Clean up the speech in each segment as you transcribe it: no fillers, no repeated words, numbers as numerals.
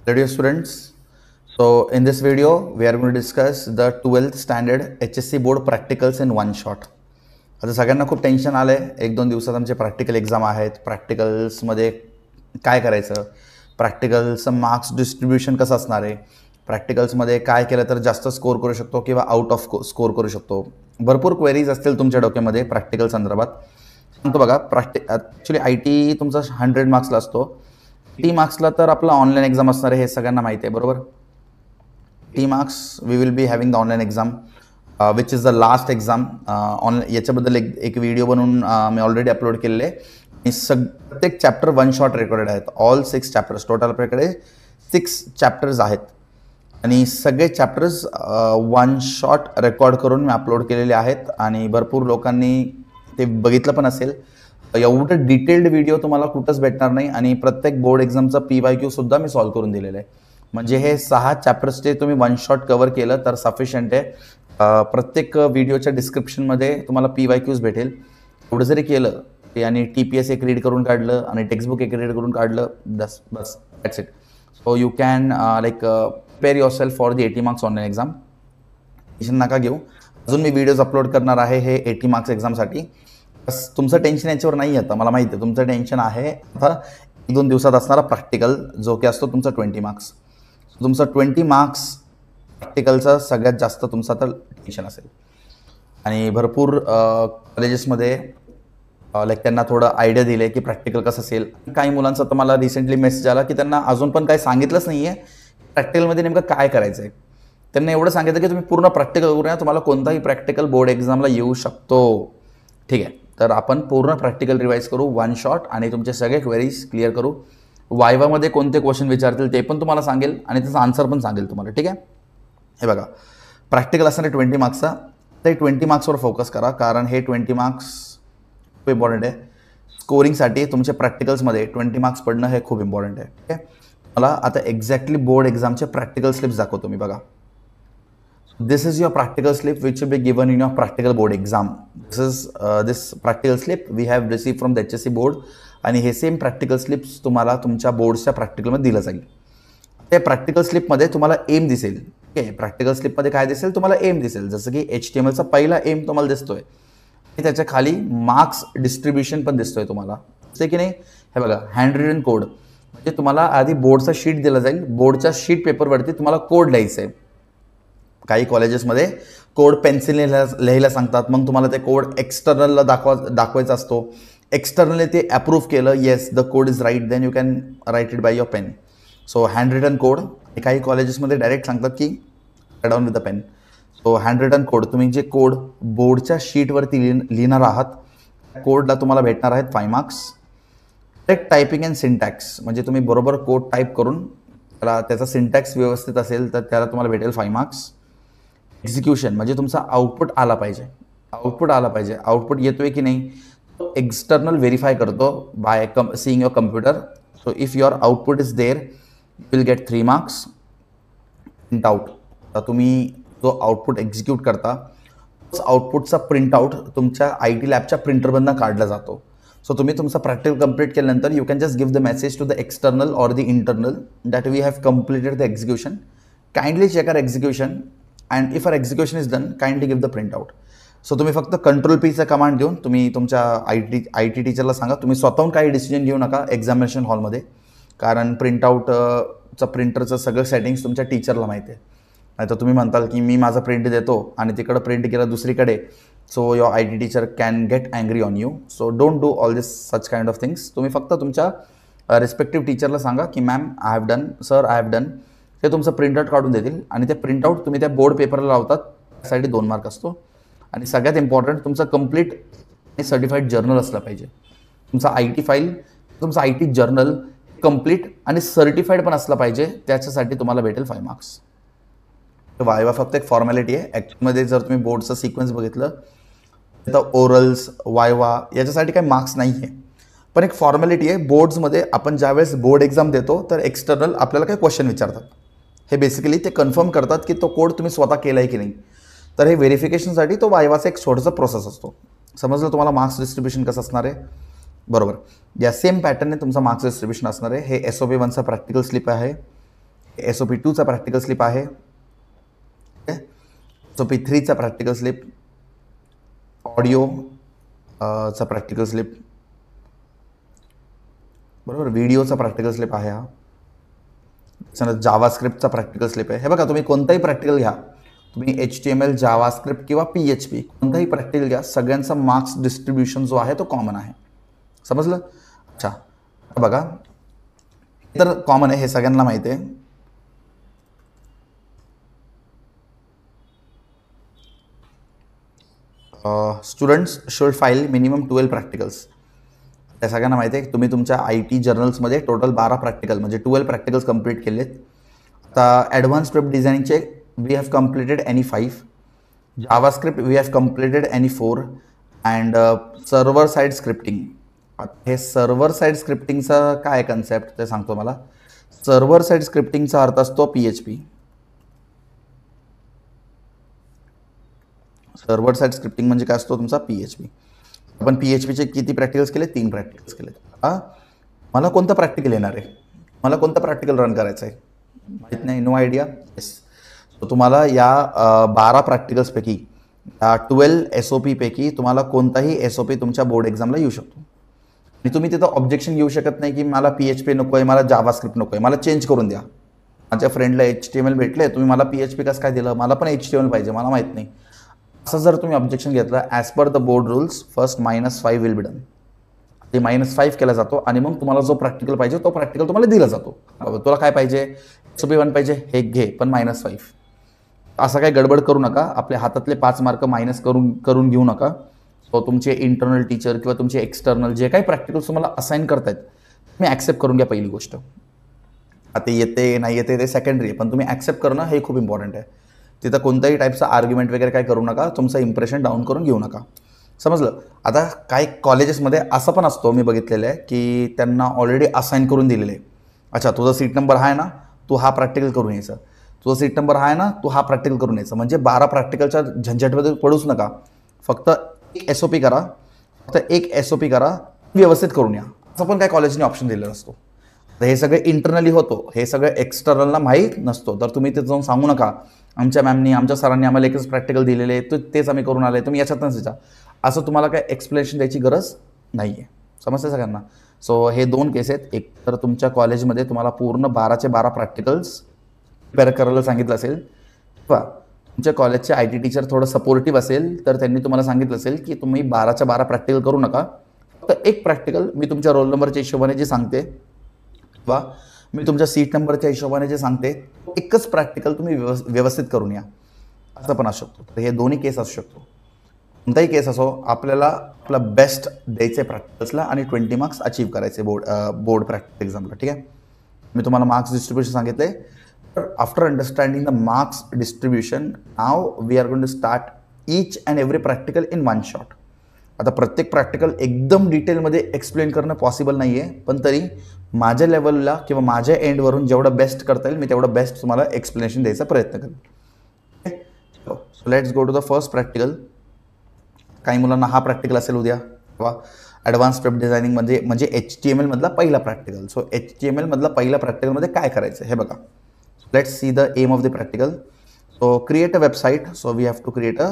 Hello dear students. So in this video we are going to discuss the 12th standard HSC board practicals in one shot. आता सगळ्यांना खूप tension आलं आहे. 1-2 दिवसात आमचे practical exam आहेत. प्रॅक्टिकल्समध्ये काय करायचं, प्रॅक्टिकल्सचं मार्क्स डिस्ट्रीब्युशन कसं असणार आहे, प्रॅक्टिकल्समध्ये काय केलं तर जास्त स्कोर करू शकतो किंवा आउट ऑफ स्कोर करू शकतो. भरपूर क्वेरीज असतील तुमच्या डोक्यामध्ये प्रॅक्टिकल संदर्भात. सांगतो बघा, ॲक्च्युली आय टी तुमचा 100 मार्क्सला असतो. टी मार्क्सला तर आपला ऑनलाईन एक्झाम असणार आहे, हे सगळ्यांना माहिती आहे बरोबर. T marks we will be having the online exam which is the last exam. Online याच्याबद्दल एक व्हिडिओ बनवून मी ऑलरेडी अपलोड केलेले आहे. प्रत्येक चॅप्टर वन शॉट रेकॉर्डेड आहेत. ऑल 6 चॅप्टर्स, टोटल आपल्याकडे 6 चॅप्टर्स आहेत आणि सगळे चॅप्टर्स वन शॉट रेकॉर्ड करून मी अपलोड केलेले आहेत आणि भरपूर लोकांनी ते बघितलं पण असेल. एवढं डिटेल्ड व्हिडिओ तुम्हाला कुठंच भेटणार नाही आणि प्रत्येक बोर्ड एक्झामचा PYQ सुद्धा मी सॉल्व्ह करून दिलेलं आहे. म्हणजे हे 6 चॅप्टर्सचे तुम्ही वन शॉट कव्हर केलं तर सफिशियंट आहे. प्रत्येक व्हिडिओच्या डिस्क्रिप्शनमध्ये तुम्हाला PYQs भेटेल. एवढं जरी केलं आणि TPS एक रीड करून काढलं आणि टेक्स्टबुक एक रीड करून काढलं, बस that's it. So you can prepare yourself for the 80 marks online exam. Tension नका घेऊ, अजून मी व्हिडिओज अपलोड करणार आहे हे 80 मार्क्स एक्झामसाठी. बस तुमचं टेन्शन याच्यावर नाही आता, मला माहिती आहे तुमचं टेन्शन आहे आता 1-2 दिवसात असणारा प्रॅक्टिकल जो की असतो तुमचा 20 मार्क्स. तुमचं 20 मार्क्स प्रॅक्टिकलचं सगळ्यात जास्त तुमचं आता टेन्शन असेल. आणि भरपूर कॉलेजेसमध्ये लाईक त्यांना थोडं आयडिया दिले की प्रॅक्टिकल कसं असेल. काही मुलांचा तर मला रिसेंटली मेसेज आला की त्यांना अजून पण काही सांगितलंच नाही आहे प्रॅक्टिकलमध्ये नेमकं काय करायचं आहे. त्यांना एवढं सांगितलं की तुम्ही पूर्ण प्रॅक्टिकल करूया, तुम्हाला कोणताही प्रॅक्टिकल बोर्ड एक्झामला येऊ शकतो. ठीक आहे, तर आपण पूर्ण प्रॅक्टिकल रिवाईज करू वन शॉट आणि तुमचे सगळे क्वेरीज क्लिअर करू. वायवामध्ये कोणते क्वेश्चन विचारतील ते पण तुम्हाला सांगेल आणि त्याचा आन्सर पण सांगेल तुम्हाला. ठीक आहे, हे बघा प्रॅक्टिकल असणार आहे 20 मार्क्सचा. ते 20 मार्क्सवर फोकस करा कारण हे 20 मार्क्स खूप इम्पॉर्टंट आहे. स्कोरिंगसाठी तुमच्या प्रॅक्टिकल्समध्ये 20 मार्क्स पडणं हे खूप इम्पॉर्टंट आहे. ठीक आहे, मला आता एक्झॅक्टली बोर्ड एक्झामचे प्रॅक्टिकल स्लिप्स दाखवतो मी. बघा, this is your practical slip which will be given in your practical board exam. This practical slip we have received from the HSC board आणि हे सेम प्रॅक्टिकल स्लिप्स तुम्हाला तुमच्या बोर्डच्या प्रॅक्टिकलमध्ये दिलं जाईल. त्या प्रॅक्टिकल स्लिपमध्ये तुम्हाला एम दिसेल. ठीक आहे, प्रॅक्टिकल स्लिपमध्ये काय दिसेल, तुम्हाला एम दिसेल. जसं की HTMLचा पहिला एम तुम्हाला दिसतोय आणि त्याच्या खाली मार्क्स डिस्ट्रीब्युशन पण दिसतोय तुम्हाला, जसे की नाही. हे बघा, हँड रिटन कोड म्हणजे तुम्हाला आधी बोर्डचा शीट दिला जाईल. बोर्डच्या शीट पेपरवरती तुम्हाला कोड लिहायचं आहे. काही कॉलेजेसमध्ये कोड पेन्सिलने लिहायला सांगतात, मग तुम्हाला ते कोड एक्सटर्नलला दाखवायचा असतो. एक्सटर्नली ते अप्रूव्ह केलं, yes the code is right, then you can write it by your pen. So hand written code काही कॉलेजेसमध्ये डायरेक्ट सांगतात की down with the pen. So hand written code, तुम्ही जे कोड बोर्डच्या शीटवरती लिहिणार आहात कोडला तुम्हाला भेटणार आहेत 5 marks. Correct typing and syntax म्हणजे तुम्ही बरोबर कोड टाईप करून त्याचा सिंटॅक्स व्यवस्थित असेल तर त्याला तुम्हाला भेटेल 5 मार्क्स. एक्झिक्युशन म्हणजे तुमचा आउटपुट आला पाहिजे. आउटपुट येतोय की नाही एक्सटर्नल व्हेरीफाय करतो by seeing your computer. So if your output is there you will get 3 marks. Print out, तर तुम्ही जो आउटपुट एक्झिक्यूट करता आउटपुटचा प्रिंट आउट तुमच्या IT लॅबच्या प्रिंटरमधनं काढला जातो. सो तुम्ही तुमचा प्रॅक्टिकल कंप्लीट केल्यानंतर you can just give the message to the external or the internal that we have completed the execution. Kindly check our execution and if R execution is done kindly give the print out. So तुम्ही फक्त Ctrl+P command देऊन तुम्ही तुमच्या IT टीचरला सांगा. तुम्ही स्वतःहून काही decision घेऊ नका एक्झामिनेशन हॉलमध्ये, कारण प्रिंटआउटचं प्रिंटरचं सगळं सेटिंग्स तुमच्या टीचरला माहिती आहे. नाही तर तुम्ही म्हणताल की मी माझा प्रिंट देतो आणि तिकडं प्रिंट केलं दुसरीकडे. So your IT teacher can get angry on you. So don't do all this such kind of things. तुम्ही फक्त तुमच्या रिस्पेक्टिव्ह टीचरला सांगा की ma'am I have done, sir I have done. ते तुमचं प्रिंटआउट काढून देतील आणि ते प्रिंटआउट तुम्ही त्या बोर्ड पेपरला लावतात. त्यासाठी 2 मार्क असतो. आणि सगळ्यात इम्पॉर्टंट तुमचं कंप्लीट आणि सर्टिफाईड जर्नल असलं पाहिजे. तुमचा IT फाईल, तुमचा IT जर्नल कंप्लीट आणि सर्टिफाईड पण असलं पाहिजे. त्याच्यासाठी तुम्हाला भेटेल 5 मार्क्स. वायवा फक्त एक फॉर्मॅलिटी आहे. ॲक्च्युअलमध्ये जर तुम्ही बोर्डचं सिक्वेन्स बघितलं तर ओरल्स वायवा याच्यासाठी काही मार्क्स नाही आहे, पण एक फॉर्मॅलिटी आहे. बोर्ड्समध्ये आपण ज्यावेळेस बोर्ड एक्झाम देतो तर एक्सटर्नल आपल्याला काही क्वेश्चन विचारतात. हे बेसिकली ते कन्फर्म करतात की तो कोड तुम्ही स्वतः केला आहे की नाही. तर हे व्हेरिफिकेशनसाठी तो वायवाचा एक छोटासा प्रोसेस असतो. समजलं तुम्हाला मार्क्स डिस्ट्रीब्युशन कसं असणार आहे. बरोबर, या सेम पॅटर्नने तुमचा मार्क्स डिस्ट्रीब्युशन असणार आहे. हे SOP 1चा प्रॅक्टिकल स्लिप आहे. SOP 2चा प्रॅक्टिकल स्लिप आहे, SOP 3चा प्रॅक्टिकल स्लिप, ऑडिओ चा प्रॅक्टिकल स्लिप, बरोबर, व्हिडिओचा प्रॅक्टिकल स्लिप आहे हा, जावास्क्रिप्टचा प्रॅक्टिकल स्लिप आहे. हे बघा, तुम्ही कोणताही प्रॅक्टिकल घ्या, तुम्ही HTML, जावास्क्रिप्ट किंवा PHP कोणताही प्रॅक्टिकल घ्या, सगळ्यांचा मार्क्स डिस्ट्रीब्युशन जो आहे तो कॉमन आहे. समजलं? अच्छा, बघा, तर कॉमन आहे, हे सगळ्यांना माहिती आहे. Students should file minimum 12 practicals. त्या सगळ्यांना माहिती आहे. तुम्ही तुमच्या IT जर्नल्समध्ये टोटल 12 प्रॅक्टिकल म्हणजे 12 प्रॅक्टिकल्स कंप्लीट केलेत. आता ॲडव्हान्स वेब डिझायनिंगचे we have completed any 5, JavaScript we have completed any 4 and server side scripting. हे सर्व्हर साईड स्क्रिप्टिंगचा काय कन्सेप्ट ते सांगतो मला. सर्व्हर साईड स्क्रिप्टिंगचा अर्थ असतो PHP. सर्व्हर साईड स्क्रिप्टिंग म्हणजे काय असतो तुमचा PHP. आपण PHPचे किती प्रॅक्टिकल्स केले? 3 प्रॅक्टिकल्स केले. मला कोणतं प्रॅक्टिकल येणार आहे? मला कोणतं प्रॅक्टिकल रन करायचं आहे माहीत नाही, नो आयडिया. येस, तर तुम्हाला या 12 प्रॅक्टिकल्सपैकी 12 SOP पैकी तुम्हाला कोणताही SOP तुमच्या बोर्ड एक्झामला येऊ शकतो. आणि तुम्ही तिथं ऑब्जेक्शन घेऊ शकत नाही की मला PHP नको आहे, मला जावास्क्रिप्ट नको आहे, मला चेंज करून द्या. माझ्या फ्रेंडला HTML भेटले, तुम्ही मला PHP कसं काय दिलं, मला पण HTML पाहिजे, मला माहीत नाही, असं जर तुम्ही ऑब्जेक्शन घेतलं, as per the board rules first -5 will be done. ते -5 केला जातो आणि मग तुम्हाला जो प्रॅक्टिकल पाहिजे तो प्रॅक्टिकल तुम्हाला दिला जातो. तुला काय पाहिजे? SOP 1 पाहिजे, हे घे, पण -5. असं काही गडबड करू नका, आपल्या हातातले 5 मार्क मायनस करून घेऊ नका. तो तुमचे इंटरनल टीचर किंवा तुमचे एक्सटर्नल जे काही प्रॅक्टिकल्स तुम्हाला असाइन करतायत तुम्ही ॲक्सेप्ट करून घ्या. पहिली गोष्ट, आता येते नाही येते ते सेकंडरी आहे, पण तुम्ही ॲक्सेप्ट करणं हे खूप इम्पॉर्टंट आहे. तिथं कोणत्याही टाईपचं आर्ग्युमेंट वगैरे काय करू नका, तुमचं इम्प्रेशन डाऊन करून घेऊ नका. समजलं? आता काही कॉलेजेसमध्ये असं पण असतो, मी बघितलेलं आहे की त्यांना ऑलरेडी असाइन करून दिलेलं आहे. अच्छा, तुझा सीट नंबर आहे ना, तू हा प्रॅक्टिकल करून यायचं, तुझा सीट नंबर आहे ना, तू हा प्रॅक्टिकल करून यायचं. म्हणजे 12 प्रॅक्टिकलच्या झंझटमध्ये पडूच नका, फक्त एक SOP करा, फक्त एक SOP करा, व्यवस्थित करून या. असं पण काही कॉलेजने ऑप्शन दिलेला असतो. तर हे सगळे इंटरनली होतो, हे सगळं एक्सटर्नलला माहीत नसतो. तर तुम्ही तिथं जाऊन सांगू नका आमच्या मॅमनी, आमच्या सरांनी आम्हाला एकच प्रॅक्टिकल दिलेले, तेच आम्ही करून आले, तुम्ही याच्यातच यायचा. असं तुम्हाला काय एक्सप्लेनेशन द्यायची गरज नाही आहे. समजते सगळ्यांना? सो हे 2 केस आहेत. एक तर तुमच्या कॉलेजमध्ये तुम्हाला पूर्ण 12चे 12 प्रॅक्टिकल्स प्रिपेअर करायला सांगितलं असेल, किंवा तुमच्या कॉलेजचे IT टीचर थोडं सपोर्टिव्ह असेल तर त्यांनी तुम्हाला सांगितलं असेल की तुम्ही 12च्या 12 प्रॅक्टिकल करू नका, फक्त एक प्रॅक्टिकल मी तुमच्या रोल नंबरच्या हिशोबाने जे सांगते किंवा मी तुमच्या सीट नंबरच्या हिशोबाने जे सांगते, एकच प्रॅक्टिकल तुम्ही व्यवस्थित करून या, असं पण असू शकतो. तर हे दोन्ही केस असू शकतो. कोणताही केस असो, आपल्याला आपला बेस्ट द्यायचे प्रॅक्टिकल्सला आणि 20 मार्क्स अचीव्ह करायचे बोर्ड प्रॅक्टिकल एक्झामला. ठीक आहे, मी तुम्हाला मार्क्स डिस्ट्रीब्युशन सांगितले. तर after understanding the marks distribution, now we are going to start each and every practical in 1 shot. आता प्रत्येक प्रॅक्टिकल एकदम डिटेलमध्ये एक्सप्लेन करणं पॉसिबल नाही आहे, पण तरी माझ्या लेवलला किंवा माझ्या एंडवरून जेवढं बेस्ट करता येईल मी तेवढं बेस्ट तुम्हाला एक्सप्लेनेशन द्यायचा प्रयत्न करेन. So let's go to the first practical. काही मुलांना हा प्रॅक्टिकल असेल उद्या, किंवा ॲडव्हान्स वेब डिझायनिंग म्हणजे HTML मधला पहिला प्रॅक्टिकल. सो HTML मधला पहिला प्रॅक्टिकलमध्ये काय करायचं हे बघा. Let's see the aim of the practical. So create a website. So we have to create a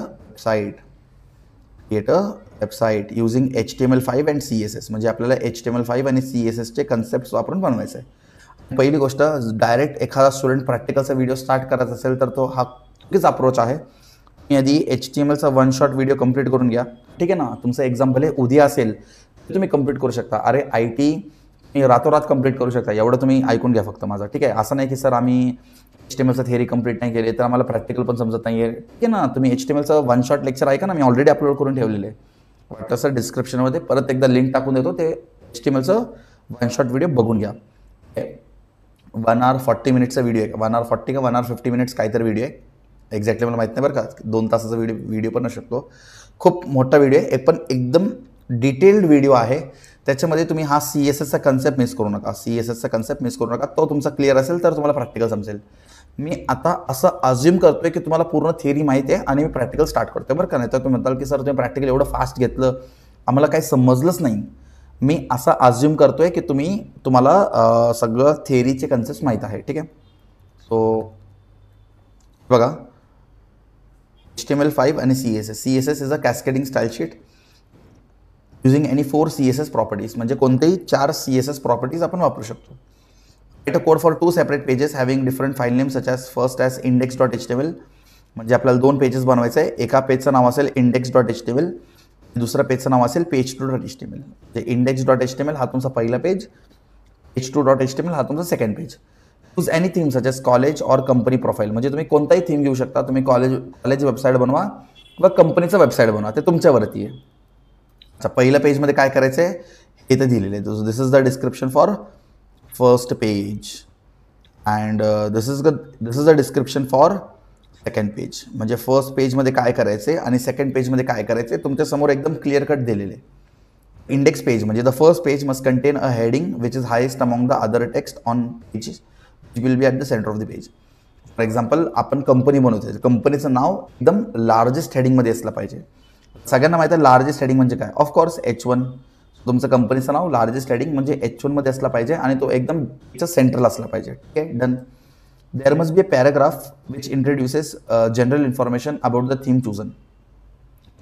website using HTML5 and CSS. म्हणजे आपल्याला HTML5 आणि CSSचे कन्सेप्ट वापरून बनवायचं आहे. पहिली गोष्ट, डायरेक्ट एखादा स्टुडंट प्रॅक्टिकलचा व्हिडिओ स्टार्ट करायचा असेल तर तो हा चुकीच अप्रोच आहे. तुम्ही आधी HTMLचा 1 शॉट व्हिडिओ कंप्लीट करून घ्या. ठीक आहे ना, तुमचं एक्झाम भले उद्या असेल तुम्ही कंप्लीट करू शकता. अरे IT तुम्ही रातोरात कंप्लीट करू शकता, एवढं तुम्ही ऐकून घ्या फक्त माझं. ठीक आहे, असं नाही की सर आम्ही HTMLचं थिअरी कंप्लीट नाही केले तर आम्हाला प्रॅक्टिकल पण समजत नाही आहे. ठीक आहे ना, तुम्ही HTMLचं 1 शॉट लेक्चर ऐका ना, मी ऑलरेडी अपलोड करून ठेवलेलं आहे. वाटतं सर डिस्क्रिप्शनमध्ये परत एकदा लिंक टाकून देतो, ते HTMLचं 1 शॉट व्हिडिओ बघून घ्या. 1 hour 40 मिनिट्सचा व्हिडिओ आहे, 1 hour 40 का 1 hour 50 मिनिट्स काहीतरी व्हिडिओ आहे. एक्झॅक्टली मला माहीत नाही बरं का, 2 तासाचा व्हिडिओ पण असू शकतो. खूप मोठा व्हिडिओ आहे, पण एकदम डिटेल्ड व्हिडिओ आहे. त्याच्यामध्ये तुम्ही हा CSSचा कन्सेप्ट मिस करू नका. CSSचा कन्सेप्ट मिस करू नका. तो तुमचा क्लिअर असेल तर तुम्हाला प्रॅक्टिकल समजेल. मी आता असं अज्युम करतोय की तुम्हाला पूर्ण थिअरी माहिती आहे आणि मी प्रॅक्टिकल स्टार्ट करतोय बरं का. नाही तर तुम्ही म्हणताल की सर तुम्ही प्रॅक्टिकल एवढं फास्ट घेतलं, आम्हाला काही समजलंच नाही. मी असं अज्युम करतोय की तुम्हाला सगळं थिअरीचे कन्सेप्ट माहीत आहे. ठीक आहे, सो बघा HTML5 आणि CSS is a cascading style sheet using any 4 CSS properties, म्हणजे कोणतेही 4 CSS प्रॉपर्टीज आपण वापरू शकतो. Right a code for 2 separate pages having different file name such as first as index.html, म्हणजे आपल्याला 2 पेजेस बनवायचं आहे. एका पेजचं नाव असेल index.html, दुसऱ्या पेजचं नाव असेल page2.html. म्हणजे index.html हा तुमचा पहिला पेज, page2.html हा तुमचा second page. Use any theme such as college और कंपनी प्रोफाईल, म्हणजे तुम्ही कोणताही थीम घेऊ शकता. तुम्ही कॉलेज वेबसाईट बनवा किंवा कंपनीचं वेबसाईट बनवा, ते तुमच्यावरती आहे. अच्छा, पहिल्या पेजमध्ये काय करायचं आहे हे तर दिलेलं आहे. This is the description for first page and this is the description for second page. म्हणजे फर्स्ट पेजमध्ये काय करायचे आणि सेकंड पेजमध्ये काय करायचे तुमच्यासमोर एकदम क्लिअर कट दिलेले. इंडेक्स पेज म्हणजे the first page must contain a heading which is highest among the other text on pages which will be at the centre of the page. For example आपण company बनवतोय, कंपनीचं नाव एकदम largest हेडिंगमध्ये असलं पाहिजे. सगळ्यांना माहिती आहे लार्जेस्ट हेडिंग म्हणजे काय. ऑफकोर्स H1, तुमचं कंपनीचं नाव लार्जेस्ट हेडिंग म्हणजे H1 मध्ये असला पाहिजे आणि तो एकदम सेंट्रल असला पाहिजे. ठीक आहे, done. There must be a paragraph which introduces general information about the theme chosen.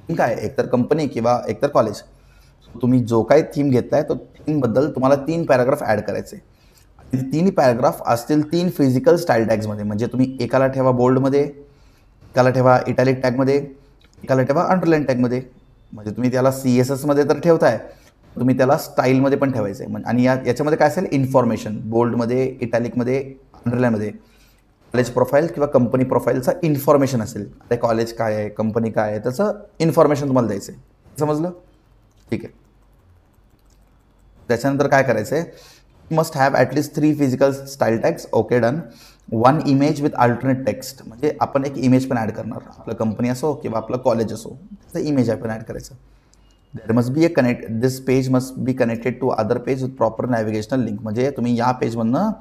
काय एकतर कंपनी किंवा एकतर कॉलेज, तुम्ही जो काही थीम घेताय तो थीमबद्दल तुम्हाला 3 पॅराग्राफ ॲड करायचे. तिन्ही पॅराग्राफ असतील 3 फिजिकल स्टाईल टॅग्समध्ये, म्हणजे तुम्ही एकाला ठेवा बोल्डमध्ये, एकाला ठेवा इटॅलिक टॅगमध्ये, एकाला ठेवा अंडरलाईन टॅगमध्ये. म्हणजे तुम्ही त्याला CSS मध्ये तर ठेवताय, तुम्ही त्याला स्टाईलमध्ये पण ठेवायचं आहे. आणि याच्यामध्ये काय असेल इन्फॉर्मेशन, बोल्डमध्ये, इटॅलिकमध्ये, अंडरलाईनमध्ये कॉलेज प्रोफाईल किंवा कंपनी प्रोफाईलचं इन्फॉर्मेशन असेल. ते कॉलेज काय आहे, कंपनी काय आहे, त्याचं इन्फॉर्मेशन तुम्हाला द्यायचं आहे. समजलं? ठीक आहे. त्याच्यानंतर काय करायचं आहे, must have at least 3 physical style tags. Okay, done. 1 image with alternate text, म्हणजे आपण एक इमेज पण ॲड करणार. आपलं कंपनी असो किंवा आपलं कॉलेज असो, त्याचं इमेज आपण ॲड करायचं. There must be this page must be connected to other page with proper navigational link, म्हणजे तुम्ही या पेजमधनं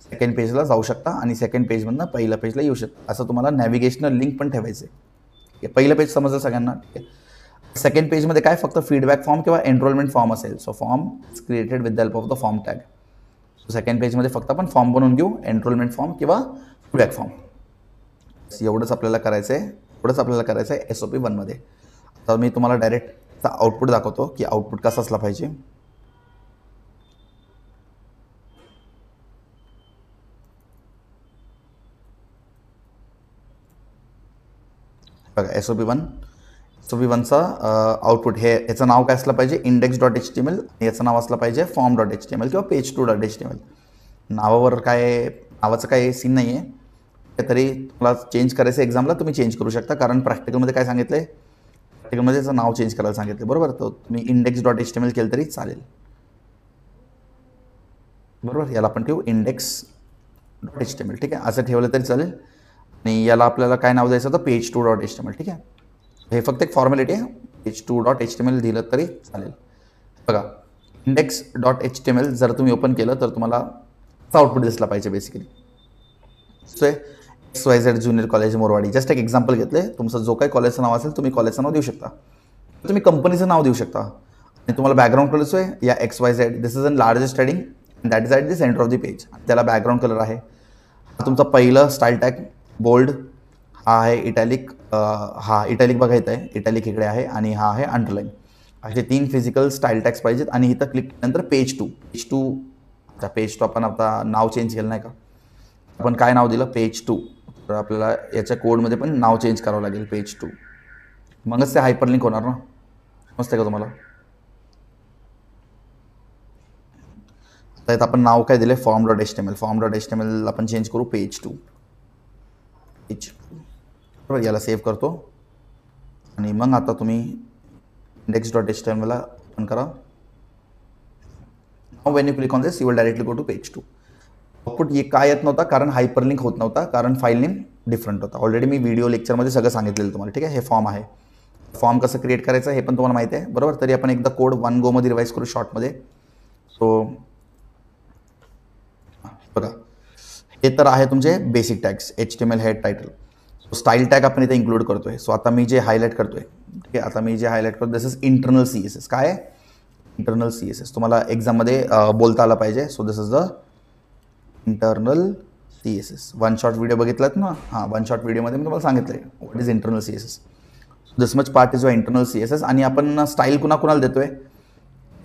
सेकंड पेजला जाऊ शकता आणि सेकंड पेजमधनं पहिल्या पेजला येऊ शकता. असं तुम्हाला नॅव्हिगेशनल लिंक पण ठेवायचं आहे. पहिलं पेज समजलं सगळ्यांना? ठीक आहे. सेकंड पेजमध्ये काय फक्त फीडबॅक फॉर्म किंवा एनरोलमेंट फॉर्म असेल. So form is created with the help of the form tag. Second पेजमध्ये फक्त आपण फॉर्म बनवून घेऊ, एनरोलमेंट फॉर्म किंवा फीडबॅक फॉर्म. एवढंच आपल्याला करायचं आहे, SOP 1 मध्ये. तर मी तुम्हाला डायरेक्ट आउटपुट दाखवतो की आउटपुट कसं असला पाहिजे. बघा SOP 1चा आउटपुट हे याचं नाव काय असलं पाहिजे index.html, याचं नाव असलं पाहिजे form.html किंवा page2.html. नावावर काय नावाचं काही सीन नाही आहे. तरी तुम्हाला चेंज करायचं एक्झामला तुम्ही चेंज करू शकता, कारण प्रॅक्टिकलमध्ये काय सांगितलं आहे, प्रॅक्टिकलमध्ये त्याचं नाव चेंज करायला सांगितलं. बरोबर, तर तुम्ही index.html केलं तरी चालेल. बरोबर, याला आपण ठेवू index.html. ठीक आहे, असं ठेवलं तरी चालेल. आणि याला आपल्याला काय नाव द्यायचं होतं page2.html. ठीक आहे, हे फक्त एक फॉर्मॅलिटी आहे. page2.html दिलं तरी चालेल. बघा index.html जर तुम्ही ओपन केलं तर तुम्हाला आउटपुट दिसला पाहिजे basically. So XYZ junior college Morwadi, just एक एक्झाम्पल घेतले. तुमचं जो काही कॉलेजचं नाव असेल तुम्ही कॉलेजचं नाव देऊ शकता, तुम्ही कंपनीचं नाव देऊ शकता. आणि तुम्हाला बॅकग्राऊंड कलर जो आहे या XYZ, this is an largest heading that is at the centre of the page. त्याला बॅकग्राऊंड कलर आहे. तुमचा पहिलं स्टाईल टॅग बोल्ड, हा आहे इटॅलिक, हा इटॅलिक बघा येत आहे, इटॅलिक इकडे आहे, आणि हा आहे अंडरलाईन. असे 3 फिजिकल स्टाईल टॅग्स पाहिजेत. आणि इथं क्लिक नंतर पेज टू आपण आता नाव चेंज केलं नाही का, आपण काय नाव दिलं page2. तर आपल्याला याच्या कोडमध्ये पण नाव चेंज करावं लागेल page2, मगच ते हायपरलिंक होणार ना. समजते का तुम्हाला? तर आपण नाव काय दिले form.html आपण चेंज करू page2. बरोबर, याला सेव्ह करतो. आणि मग आता तुम्ही index.html ला ओपन करा. नाव when you click on this you will directly go to page2. Output ये काय येत नव्हता, कारण हायपरलिंक होत नव्हता, कारण फाईल नेम डिफरंट होता. ऑलरेडी मी व्हिडिओ लेक्चरमध्ये सगळं सांगितलेलं तुम्हाला. ठीक आहे, हे फॉर्म आहे. फॉर्म कसं क्रिएट करायचं हे पण तुम्हाला माहिती आहे. बरोबर, तरी आपण एकदा कोड 1 गोमध्ये रिवाईज करू शॉर्टमध्ये. सो बघा, हे तर आहे तुमचे basic tags HTML head title. Style tag आपण इथे इन्क्लूड करतोय. सो आता मी जे हायलाईट करतोय, ठीक आहे, दिस इज इंटरनल CSS. काय आहे इंटरनल CSS? तुम्हाला एक्झाममध्ये बोलता आलं पाहिजे. So this is the internal CSS one shot video बघितलात ना, हां वन शॉट व्हिडिओमध्ये मी तुम्हाला सांगितलं आहे what is internal CSS. This much part is your internal CSS. आणि आपण स्टाईल कुणाला देतोय,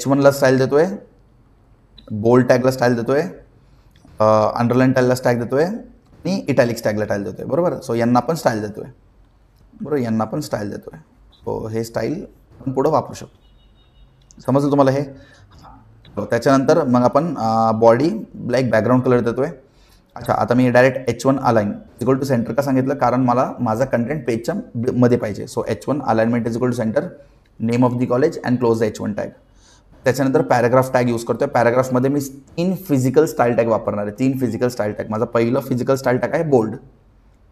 H1ला स्टाईल देतोय, बोल्ड टॅगला स्टाईल देतोय, अंडरलाईन टॅगला स्टॅग देतोय आणि इटॅलिक्स टॅगला टाईल देतोय. बरोबर. सो यांना आपण स्टाईल देतोय. बरोबर, यांना आपण स्टाईल देतोय. सो हे स्टाईल आपण पुढं वापरू शकतो. समजलं तुम्हाला हे. त्याच्यानंतर मग आपण बॉडी ब्लॅक बॅकग्राऊंड कलर देतोय. अच्छा, आता मी direct H1 align equal to centre का सांगितलं, कारण मला माझा कंटेंट पेजच्या मध्ये पाहिजे. So H1 alignment is equal to centre, name of the college and close the H1 tag. त्याच्यानंतर पॅराग्राफ टॅग यूज करतोय. पॅराग्राफमध्ये मी 3 फिजिकल स्टाईल टॅग वापरणार आहे. 3 फिजिकल स्टाईल टॅग. माझा पहिलं फिजिकल स्टाईल टॅग आहे बोल्ड,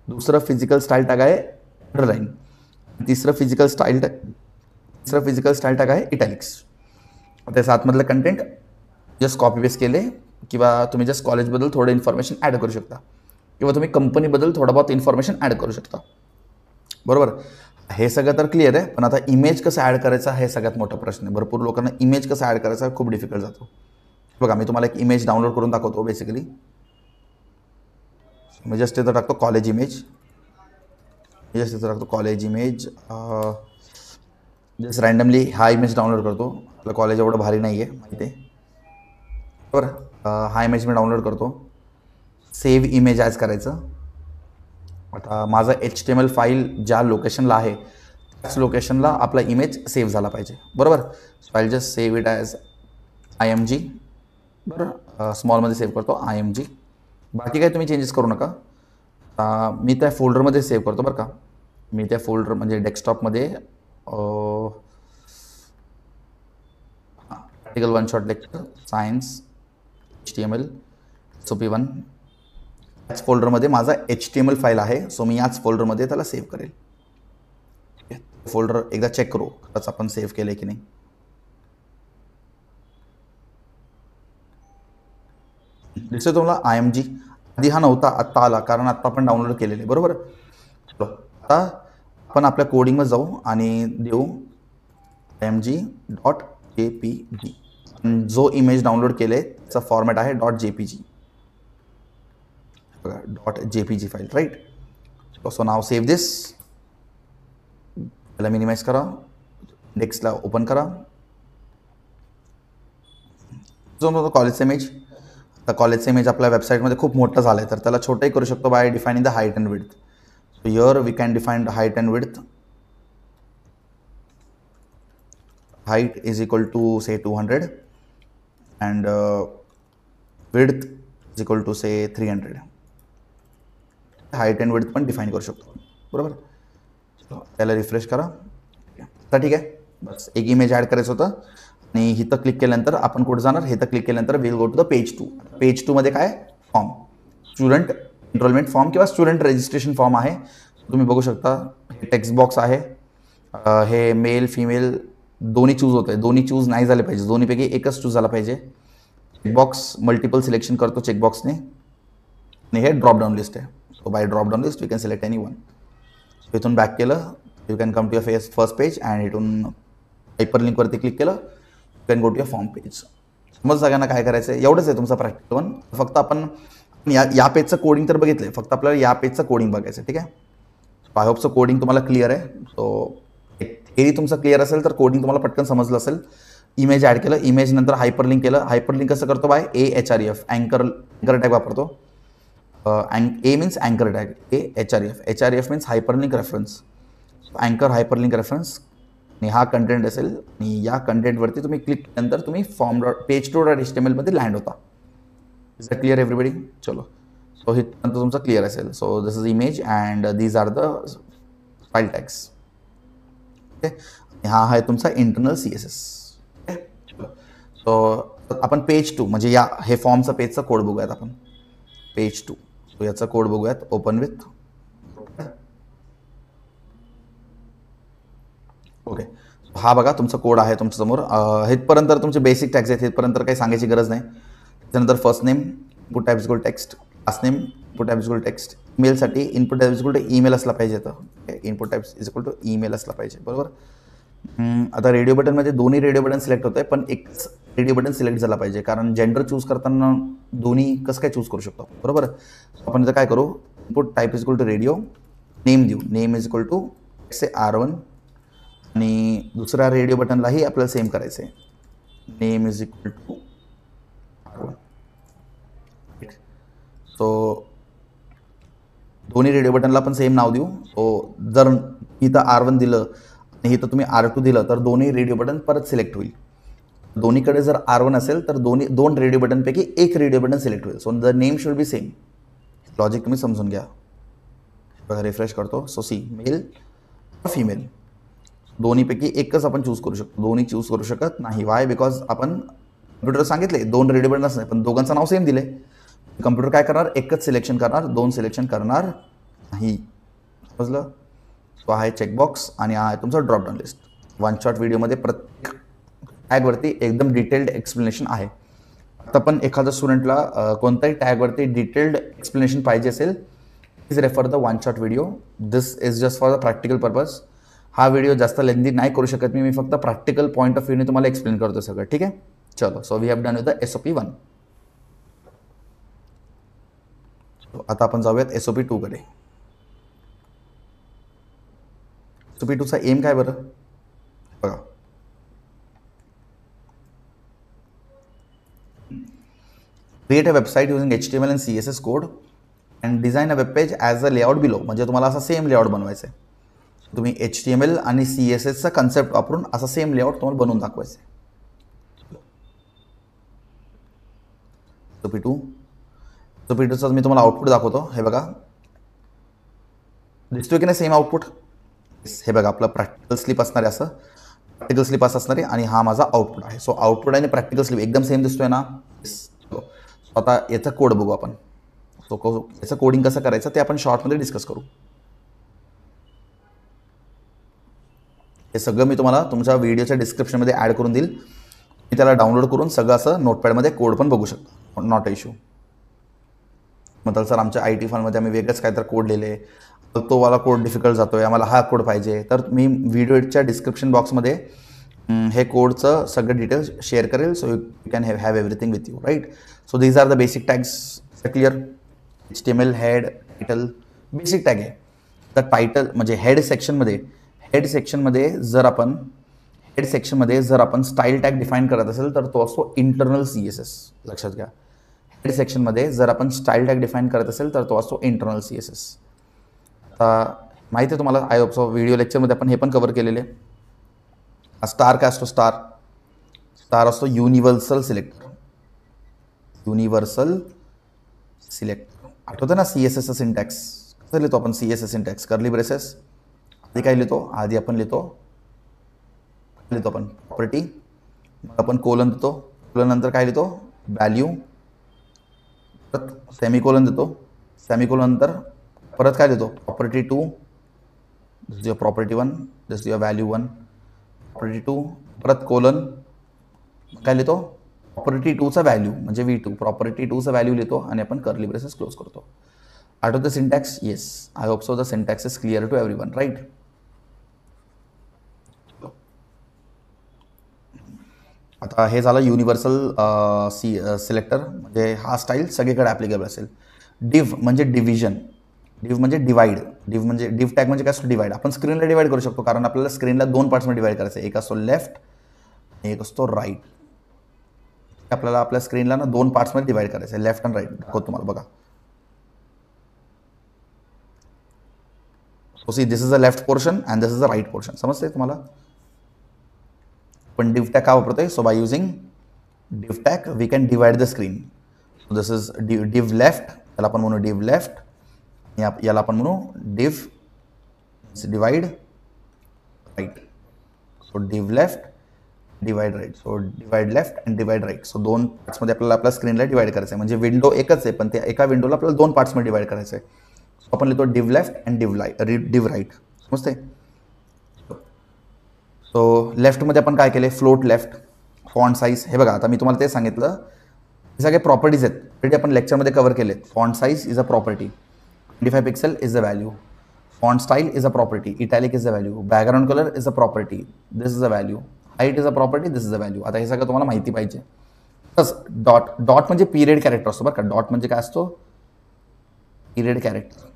दुसरं फिजिकल स्टाईल टॅग आहे अंडरलाईन, तिसरं फिजिकल स्टाईल टॅग आहे इटॅलिक्स. त्याच्या आतमधलं कंटेंट जस्ट कॉपी पेस्ट केले, किंवा तुम्ही जस्ट कॉलेजबद्दल थोडं इन्फॉर्मेशन ॲड करू शकता, किंवा तुम्ही कंपनीबद्दल थोडं बहुत इन्फॉर्मेशन ॲड करू शकता. बरोबर. हे सगळं तर क्लिअर आहे. पण आता इमेज कसं ॲड करायचा हे सगळ्यात मोठा प्रश्न आहे. भरपूर लोकांना इमेज कसं ॲड करायचा खूप डिफिकल्ट जातो. बघा, मी तुम्हाला एक इमेज डाउनलोड करून दाखवतो. बेसिकली मी जस्ट इथं टाकतो कॉलेज इमेज, जस्ट रँडमली हा इमेज डाउनलोड करतो. आपलं कॉलेज एवढं भारी नाही आहे माहिती आहे. बरं, हा इमेज मी डाउनलोड करतो. सेव्ह इमेज ॲज करायचं. आता माझा HTML फाईल ज्या लोकेशनला आहे त्याच लोकेशनला आपला इमेज सेव्ह झाला पाहिजे. बरोबर. File just save it as IMG. बरं, स्मॉलमध्ये सेव्ह करतो IMG. बाकी काही तुम्ही चेंजेस करू नका. मी त्या फोल्डरमध्ये सेव्ह करतो. बरं का, मी त्या फोल्डर म्हणजे डेस्कटॉपमध्ये practical one shot lecture science HTML SOP1 याच फोल्डरमध्ये माझा HTML फाईल आहे. सो मी याच फोल्डरमध्ये त्याला सेव्ह करेल. फोल्डर एकदा चेक करू खरंच आपण सेव्ह केलं की नाही. दिसतोय तुम्हाला IMG. आधी हा नव्हता, आत्ता आला, कारण आत्ता आपण डाउनलोड केलेले. बरोबर. चलो, आता आपण आपल्या कोडिंगमध्ये जाऊ आणि देऊ IMG.jpg. जो इमेज डाउनलोड केले त्याचा फॉर्मॅट आहे .jpg. बघा, .jpg फाईल. राईट. सो नाव सेव्ह दिस. त्याला मिनिमाइज करा, इंडेक्सला ओपन करा. जो नव्हतं कॉलेजचा इमेज. आता कॉलेजचा इमेज आपल्या वेबसाईटमध्ये खूप मोठं झालं आहे, तर त्याला छोटंही करू शकतो by defining the height and width. So here we can define the height and width. height is equal to say 200 and width is equal to say 300. height and width पण डिफाईन करू शकतो. बरोबर. त्याला रिफ्रेश करा. तर ठीक आहे, बस एक इमेज ॲड करायचं होतं. आणि इथं क्लिक केल्यानंतर आपण कुठं जाणार, इथं क्लिक केल्यानंतर will go to the page 2. Page 2 मध्ये काय, फॉर्म, स्टुडंट एनरोलमेंट फॉर्म किंवा स्टुडंट रजिस्ट्रेशन फॉर्म आहे. तुम्ही बघू शकता हे टेक्स्ट बॉक्स आहे. हे मेल फिमेल दोन्ही चूज होत आहे. दोन्ही चूज नाही झाले पाहिजे, दोन्हीपैकी एकच चूज झाला पाहिजे. चेकबॉक्स मल्टिपल सिलेक्शन करतो चेकबॉक्सने. आणि हे ड्रॉपडाऊन लिस्ट आहे. So by dropdown list you can select any one. इथून बॅक केलं you can come to your first page and इथून हायपरलिंकवरती क्लिक केलं you can go to your form page. मग सगळ्यांना काय करायचं आहे, एवढंच आहे तुमचा प्रॅक्टिकल वन. फक्त आपण या पेजचं कोडिंग तर बघितलं आहे, फक्त आपल्याला या पेजचं कोडिंग बघायचं आहे. ठीक आहे. आय होपचं कोडिंग तुम्हाला क्लिअर आहे. सो हे तुमचं क्लिअर असेल तर कोडिंग तुम्हाला पटकन समजलं असेल. इमेज ॲड केलं, इमेज नंतर हायपरलिंक केलं. हायपरलिंक कसं करतो बाय AHREF, अँकर टॅग वापरतो. ए मीन्स अँकर tag, HREF means hyperlink reference. अँकर हायपरलिंक रेफरन्स. आणि हा कंटेंट असेल आणि या कंटेंटवरती तुम्ही क्लिक केल्यानंतर तुम्ही page2.html मध्ये लँड होता. Is that clear everybody? चलो, सो हे नंतर तुमचं क्लिअर असेल. So this is image and these are the file tags. Okay. हा आहे तुमचा इंटरनल CSS. ओके. चलो, सो आपण पेज 2 म्हणजे या हे फॉर्मचा पेजचा कोड बघूयात आपण. पेज 2. सो याचा कोड बघूयात. Open with. ओके. हा बघा तुमचा कोड आहे तुमच्यासमोर. हेतपर्यंत तुमचे बेसिक टॅग्स आहेत, हेतपर्यंत काही सांगायची गरज नाही. त्यानंतर first name input type equal text, last name input type equal text. ईमेलसाठी input type equal to email असला पाहिजे. तर input type is equal to email असला पाहिजे. बरोबर. आता रेडिओ बटनमध्ये दोन्ही रेडिओ बटन सिलेक्ट होत आहे, पण एकच रेडिओ बटन सिलेक्ट झाला पाहिजे, कारण जेंडर चूज करताना दोन्ही कसं काय चूज करू शकतो, बरोबर. आपण इथं काय करू, input type is equal to radio, name देऊ, name is equal to say R1, आणि दुसऱ्या रेडिओ बटनलाही आपल्याला सेम करायचं आहे, name is equal to R1. So दोन्ही रेडिओ बटनला आपण सेम नाव देऊ. सो जर इथं R1 दिलं आणि इथं तुम्ही R2 दिलं तर दोन्ही रेडिओ बटन परत सिलेक्ट होईल. दोन्हीकडे जर R1 असेल तर दोन रेडिओ बटनपैकी एक रेडिओ बटन सिलेक्ट होईल. So the name should be same. Logic तुम्ही समजून घ्या. बघा, रिफ्रेश करतो. सो सी, मेल फिमेल दोन्हीपैकी एकच आपण चूज करू शकतो, दोन्ही चूज करू शकत नाही. वाय? बिकॉज आपण कम्प्युटर सांगितले दोन रेडिओ बटन नाही, पण दोघांचं नाव सेम दिले. कम्प्युटर काय करणार, एकच सिलेक्शन करणार, दोन सिलेक्शन करणार नाही. समजलं? सो आहे चेकबॉक्स आणि हा आहे तुमचा ड्रॉपडाऊन लिस्ट. वन शॉट व्हिडिओमध्ये प्रत्येक टॅगवरती एकदम डिटेल्ड एक्सप्लेनेशन आहे. आता पण एखाद्या स्टुडंटला कोणत्याही टॅगवरती डिटेल्ड एक्सप्लेनेशन पाहिजे असेल, please refer the one shot video. This is just for the practical purpose. हा व्हिडिओ जास्त लेंदी नाही करू शकत मी फक्त प्रॅक्टिकल पॉईंट ऑफ व्ह्यूने तुम्हाला एक्सप्लेन करतो सगळं. ठीक आहे, चलो. So we have done with the SOP 1. आता आपण जाऊयात SOP 2 कडे. SOP 2 चा एम काय बरं बघा. Create a website using HTML and CSS code and design a web page as a layout below. म्हणजे तुम्हाला असा सेम लेआउट बनवायचा आहे. तुम्ही HTML आणि CSSचा कन्सेप्ट वापरून असा सेम लेआउट तुम्हाला बनवून दाखवायचं आहे. SOP 2 चा मी तुम्हाला आउटपुट दाखवतो. हे बघा, दिसतोय की नाही सेम आउटपुट. हे बघा, आपलं प्रॅक्टिकल स्लिप असणार आहे, असं प्रॅक्टिकल स्लिप असं असणार आहे, आणि हा माझा आउटपुट आहे. सो आउटपुट आणि प्रॅक्टिकल स्लिप एकदम सेम दिसतोय ना. आता याचा कोड बघू आपण. सो याचं कोडिंग कसं करायचं ते आपण शॉर्टमध्ये डिस्कस करू. हे सगळं मी तुम्हाला तुमच्या व्हिडिओच्या डिस्क्रिप्शनमध्ये ॲड करून देईल. मी त्याला डाउनलोड करून सगळं असं नोटपॅडमध्ये कोड पण बघू शकतो. Not a issue. मतलब सर आमच्या IT फॉर्ममध्ये आम्ही वेगळंच काहीतरी कोड लिहिले, तर तो वाला कोड डिफिकल्ट जातोय, आम्हाला हा कोड पाहिजे, तर मी व्हिडिओच्या डिस्क्रिप्शन बॉक्समध्ये हे कोडचं सगळं डिटेल्स शेअर करेल. So you can have everything with you, right. So these are the basic tags. Clear? HTML head, title, basic tag आहे. तर टायटल म्हणजे हेड सेक्शनमध्ये जर आपण स्टाईल टॅग डिफाईन करत असेल तर तो असतो इंटरनल CSS. लक्षात घ्या, हेड सेक्शनमध्ये जर आपण स्टाईल टॅग डिफाईन करत असेल तर तो असतो इंटरनल CSS. आता माहिती आहे तुम्हाला, आय होप सो व्हिडिओ लेक्चरमध्ये आपण हे पण कव्हर केलेले. स्टार काय असतो? स्टार असतो युनिव्हर्सल सिलेक्टर. आठवतं ना CSSचा सिंटॅक्स कसं लिहितो आपण? CSS syntax curly braces. आधी काय लिहितो? आधी आपण लिहितो आपण प्रॉपर्टी, मग आपण कोलन देतो, कोलन नंतर काय लिहितो? व्हॅल्यू, परत सेमिकोलन देतो, सेमिकोलन नंतर परत काय देतो? Property 2, this your property 1, this your value 1, property 2, परत कोलन, काय लिहितो? प्रॉपर्टी 2चा व्हॅल्यू म्हणजे V2, प्रॉपर्टी 2चा व्हॅल्यू लिहितो आणि आपण कर्ली ब्रेसेस क्लोज करतो. आठवतं the syntax? Yes, I hope so the syntax is clear to everyone, right. आता हे झालं युनिव्हर्सल सिलेक्टर. म्हणजे हा स्टाईल सगळीकडे ॲप्लिकेबल असेल. डिव्ह म्हणजे डिव्हिजन, डिव्ह म्हणजे डिवाइड, डिव्ह टॅग म्हणजे काय असतो? डिवाइड. आपण स्क्रीनला डिवाइड करू शकतो, कारण आपल्याला स्क्रीनला दोन पार्ट्समध्ये डिवाइड करायचं आहे. एक असतो लेफ्ट आणि एक असतो राईट. आपल्याला आपल्या स्क्रीनला ना दोन पार्ट्समध्ये डिवाइड करायचं आहे, लेफ्ट अँड राईट. दाखवतो तुम्हाला, बघा. So see, this is a left portion and this is a right portion. समजते तुम्हाला? पण डिव्ह टॅग का वापरतोय? So by using div tag we can divide the screen. So this is div left, याला आपण म्हणू डिव्ह लेफ्ट, याला आपण म्हणू div divide right. So div left, divide right. So divide left and divide right. सो दोन पार्ट्समध्ये आपल्याला आपल्या स्क्रीनला डिवाइड करायचं आहे. म्हणजे विंडो एकच आहे, पण त्या एका विंडोला आपल्याला दोन पार्ट्समध्ये डिवाइड करायचं आहे. सो आपण लिहितो डिव्ह लेफ्ट अँड डिव्ह राईट. समजते? सो लेफ्टमध्ये आपण काय केले? Float left, font size. हे बघा, आता मी तुम्हाला ते सांगितलं, हे सगळे प्रॉपर्टीज आहेत, आपण लेक्चरमध्ये कव्हर केले. Font size is a property, 25 pixel is the value. Font style is a property, italic is a value, background colour is a property, this is a value, height is a property, this is a value. आता हे सगळं तुम्हाला माहिती पाहिजे. Dot dot म्हणजे period character असतो बरं का. डॉट म्हणजे काय असतो? Period character.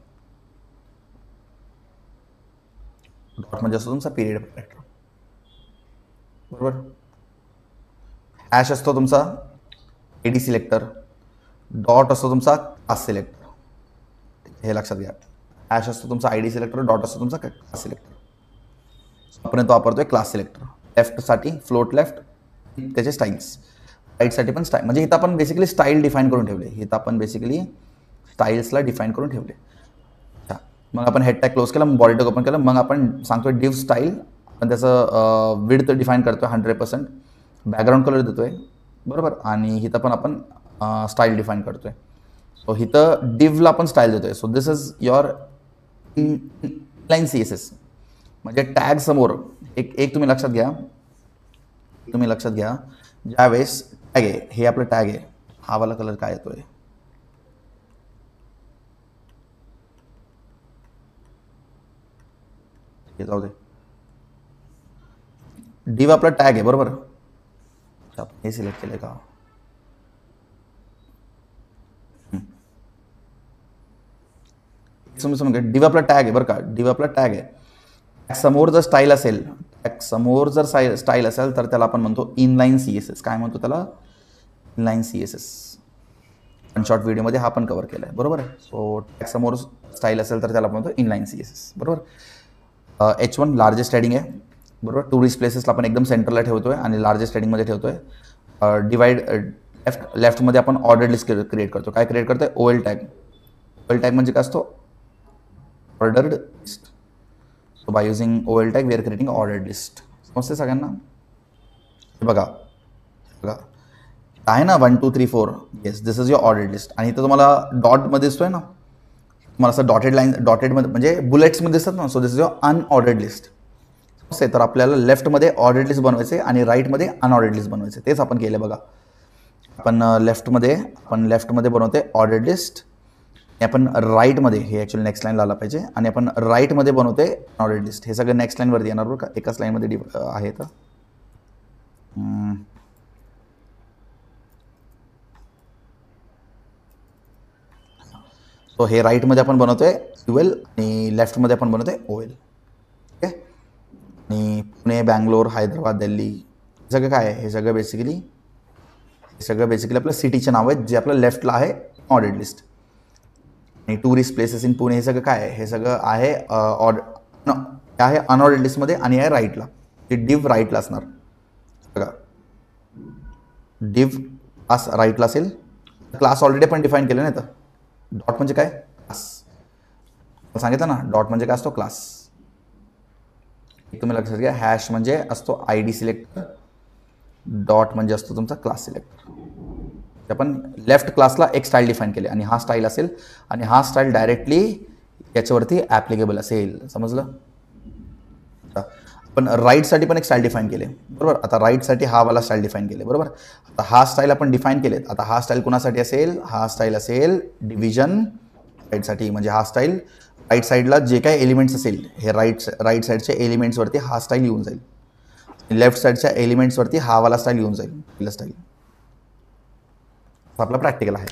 डॉट म्हणजे असतो तुमचा पिरियड कॅरेक्टर, बरोबर. हॅश असतो तुमचा एडी सिलेक्टर, डॉट असतो तुमचा क्लास सिलेक्टर, हे लक्षात घ्या. हॅश असतो तुमचा आयडी सिलेक्टर, डॉट असतो तुमचा क्लास सिलेक्टर. आपण तो वापरतोय क्लास सिलेक्टर. लेफ्टसाठी फ्लोट लेफ्ट, त्याचे स्टाईल्स. राईटसाठी पण स्टाईल, म्हणजे इथं आपण बेसिकली स्टाईल डिफाईन करून ठेवले. इथं आपण बेसिकली स्टाईल्सला डिफाईन करून ठेवले. मग आपण हेड टॅग क्लोज केला, मग बॉडी टॅग ओपन केलं, मग आपण सांगतोय डिव्ह स्टाईल, आपण त्याचं विड्थ डिफाईन करतोय 100%, बॅकग्राऊंड कलर देतोय, बरोबर. आणि इथं पण आपण स्टाईल डिफाईन करतोय. सो इथं डिव्हला आपण स्टाईल देतोय. So this is your inline CSS. म्हणजे टॅग समोर एक तुम्ही लक्षात घ्या, ज्यावेळेस टॅग आहे, हे आपलं टॅग आहे, हा वाला कलर काय येतोय, हे जाऊ दे. डिव्ह आपला टॅग आहे, बरोबर. हे सिलेक्ट केलंय का? समजा डिव्ह आपला टॅग आहे बरं का. डिव्ह आपला टॅग आहे. समोर जर स्टाईल असेल, तर त्याला आपण म्हणतो इनलाईन CSS. काय म्हणतो त्याला? Inline CSS. वन शॉर्ट व्हिडिओमध्ये हा पण कव्हर केला आहे, बरोबर आहे. सो टॅग समोर स्टाईल असेल तर त्याला आपण म्हणतो इनलाईन CSS, बरोबर. H1 लार्जेस्ट हेडिंग आहे, बरोबर. टुरिस्ट प्लेसेसला आपण एकदम सेंटरला ठेवतोय आणि लार्जेस्ट हेडिंगमध्ये ठेवतोय. डिवाइड लेफ्टमध्ये आपण ऑर्डर लिस्ट क्रिएट करतो. काय क्रिएट करतोय? OL tag. OL टॅग म्हणजे काय असतो? Ordered list. So by using OL tag we are creating ordered list. समजते सगळ्यांना? हे बघा आहे ना 1 2 3 4. Yes, this is your ordered list. आणि इथं तुम्हाला डॉटमध्ये दिसतोय ना, तुम्हाला असं डॉटेडमध्ये म्हणजे बुलेट्समध्ये दिसतात ना. So this is your unordered list. तर आपल्याला लेफ्टमध्ये ऑर्डर्ड लिस्ट बनवायचे आणि राईटमध्ये अनऑर्डर्ड लिस्ट बनवायचे. तेच आपण केलं बघा. आपण लेफ्टमध्ये बनवते ऑर्डर्ड लिस्ट, आपण राईटमध्ये, हे ॲक्च्युअली नेक्स्ट लाईनला आला पाहिजे, आणि आपण राईटमध्ये बनवते अनऑर्डर्ड लिस्ट. हे सगळं नेक्स्ट लाईनवरती येणार बरं का, एकाच लाईनमध्ये आहे. तर सो हे राईटमध्ये आपण बनवतोय UL आणि लेफ्टमध्ये आपण बनवतोय OL. ओके. आणि पुणे, बँगलोर, हैदराबाद, दिल्ली, हे सगळं काय आहे? हे सगळं बेसिकली आपलं सिटीचे नाव आहेत, जे आपलं लेफ्टला आहे ऑर्डर्ड लिस्ट. आणि टुरिस्ट प्लेसेस इन पुणे, हे सगळं काय आहे? हे सगळं आहे अनऑर्डर्ड लिस्टमध्ये आणि आहे राईटला. हे डिव्ह राईटला असणार बघा. डिव्ह क्लास राईटला असेल. क्लास ऑलरेडी पण डिफाईन केलं नाही. तर डॉट म्हणजे काय? क्लास. सांगितलं ना, डॉट म्हणजे काय असतो? क्लास. तुम्ही लक्षात घ्या, हॅश म्हणजे असतो ID सिलेक्टर, डॉट म्हणजे असतो तुमचा क्लास सिलेक्टर. आपण लेफ्ट क्लासला एक स्टाईल डिफाईन केली आणि हा स्टाईल असेल, आणि हा स्टाईल डायरेक्टली याच्यावरती ॲप्लिकेबल असेल. समजलं? आपण राईटसाठी पण एक स्टाईल डिफाईन केले, बरोबर. आता राईटसाठी हा वाला स्टाईल डिफाईन केले, बरोबर. आता हा स्टाईल आपण डिफाईन केलेत. आता हा स्टाईल कुणासाठी असेल? हा स्टाईल असेल डिव्हिजन राईटसाठी. म्हणजे हा स्टाईल राईट साईडला जे काही एलिमेंट्स असेल, हे राईट साईडच्या एलिमेंट्सवरती हा स्टाईल येऊन जाईल. लेफ्ट साईडच्या एलिमेंट्सवरती हा वाला स्टाईल येऊन जाईल, पहिला स्टाईल. आपला प्रॅक्टिकल आहे.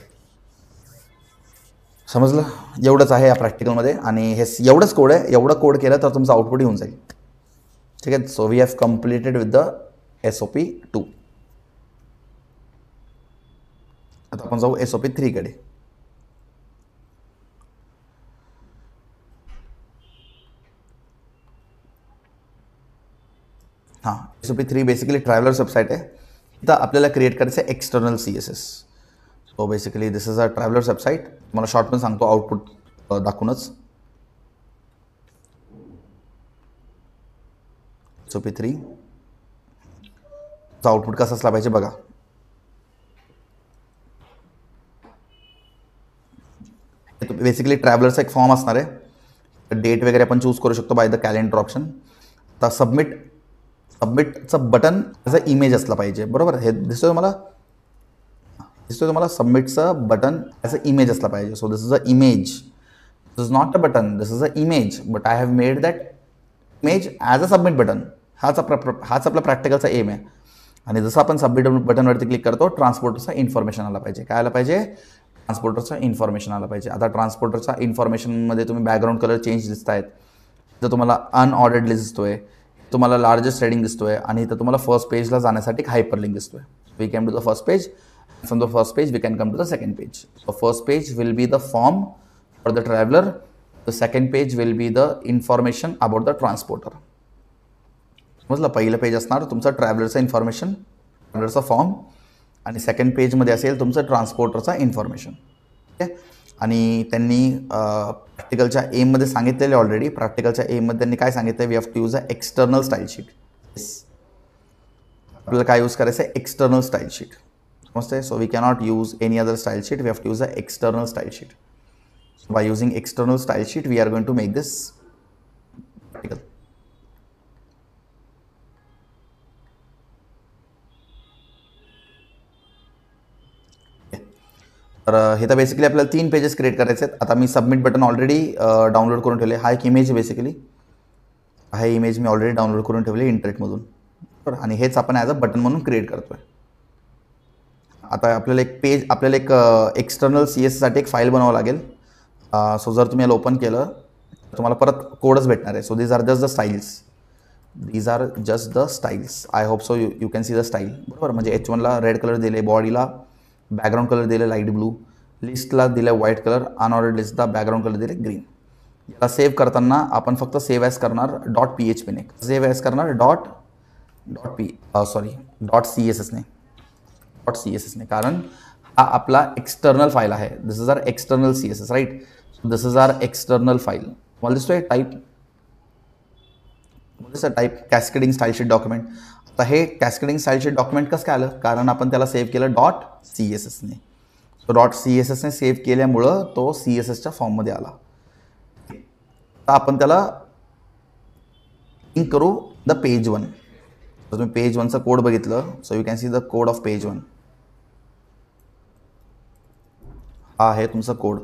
समजलं? एवढंच आहे या प्रॅक्टिकलमध्ये. आणि हे एवढंच कोड आहे. एवढं कोड केलं तर तुमचं आउटपुट येऊन जाईल. ठीक आहे. So we have completed with the SOP 2. आता आपण जाऊ SOP 3 कडे. हां, SOP 3 बेसिकली ट्रॅव्हलर्स वेबसाईट आहे. इथं आपल्याला क्रिएट करायचं आहे external CSS. So basically this is a travellers website. मला शॉर्टमध्ये सांगतो आउटपुट दाखवूनच. SOP 3 चा आउटपुट कसा असला पाहिजे बघा. बेसिकली ट्रॅव्हलरचा एक फॉर्म असणार आहे. डेट वगैरे आपण चूज करू शकतो बाय द कॅलेंडर ऑप्शन. आता सबमिटचं बटन ॲज अ इमेज असला पाहिजे, बरोबर. हे दिसतोय तुम्हाला सबमिटचं बटन ॲज अ इमेज असला पाहिजे. So this is a image. This is not a button, this is a image, but I have made that image as a submit button. हाच आपला प्रॅक्टिकलचा एम आहे. आणि जसं आपण सबमिट बटनवरती क्लिक करतो, ट्रान्सपोर्टरचा इन्फॉर्मेशन आला पाहिजे. काय आला पाहिजे? ट्रान्सपोर्टरचा इन्फॉर्मेशन आला पाहिजे. आता ट्रान्सपोर्टरचा इन्फॉर्मेशनमध्ये तुम्ही बॅकग्राऊंड कलर चेंज दिसत आहेत. इथं तुम्हाला अनऑर्डर्ड लिस्ट दिसतोय, तुम्हाला लार्जेस्ट हेडिंग दिसतोय, आणि इथं तुम्हाला फर्स्ट पेजला जाण्यासाठी हायपरलिंक दिसतोय. We can to the first page. From the first page we can come to the second page. The first page will be the form for the traveller. The second page will be the information about the transporter. समजलं? पहिलं page असणार तुमचं ट्रॅव्हलरचं information, ट्रॅव्हलरचा form, आणि second पेजमध्ये असेल तुमचं ट्रान्सपोर्टरचा इन्फॉर्मेशन. ठीक आहे. आणि त्यांनी प्रॅक्टिकलच्या एममध्ये सांगितलेले ऑलरेडी. प्रॅक्टिकलच्या एममध्ये त्यांनी काय सांगितलं? We have to use a external style sheet. आपल्याला काय यूज करायचं आहे? External style sheet. समजते? So we cannot use any other style sheet. We have to use a external style sheet. By using external style sheet we are going to make this practical. तर हे तर basically आपल्याला 3 pages create करायचे आहेत. आता मी submit button already download करून ठेवले. हा एक इमेज आहे बेसिकली. हा इमेज मी ऑलरेडी डाउनलोड करून ठेवले इंटरनेटमधून. बरं, आणि हेच आपण ॲज अ बटन म्हणून क्रिएट करतोय. आता आपल्याला एक एक्सटर्नल CS साठी एक फाईल बनावं लागेल. सो जर तुम्ही याला ओपन केलं तर तुम्हाला परत कोडच भेटणार आहे. So these are just the styles. These are just the styles. I hope so you can see the style. बरोबर, म्हणजे H1ला रेड कलर दिले, बॉडीला बॅकग्राऊंड कलर दिले लाईट ब्लू, लिस्टला दिलं व्हाईट कलर, अनऑर्डर्ड लिस्टला बॅकग्राऊंड कलर दिले ग्रीन. याला सेव्ह करताना आपण फक्त सेव्ह ॲज करणार .phpने. सेव्ह ॲज करणार .cssने. कारण हा आपला एक्सटर्नल फाईल आहे. This is our external CSS, right? This is our external file. मला दिसतोय type cascading style sheet document. आता हे कॅस्केडिंग स्टाईल शीट डॉक्युमेंट कसं काय आलं? कारण आपण त्याला सेव्ह केलं .cssने. सो .cssने सेव्ह केल्यामुळं तो CSSच्या फॉर्ममध्ये आला. आता आपण त्याला लिंक करू द पेज 1. तर तुम्ही पेज 1चा कोड बघितलं, so you can see the code of page 1. हा आहे तुमचा कोड.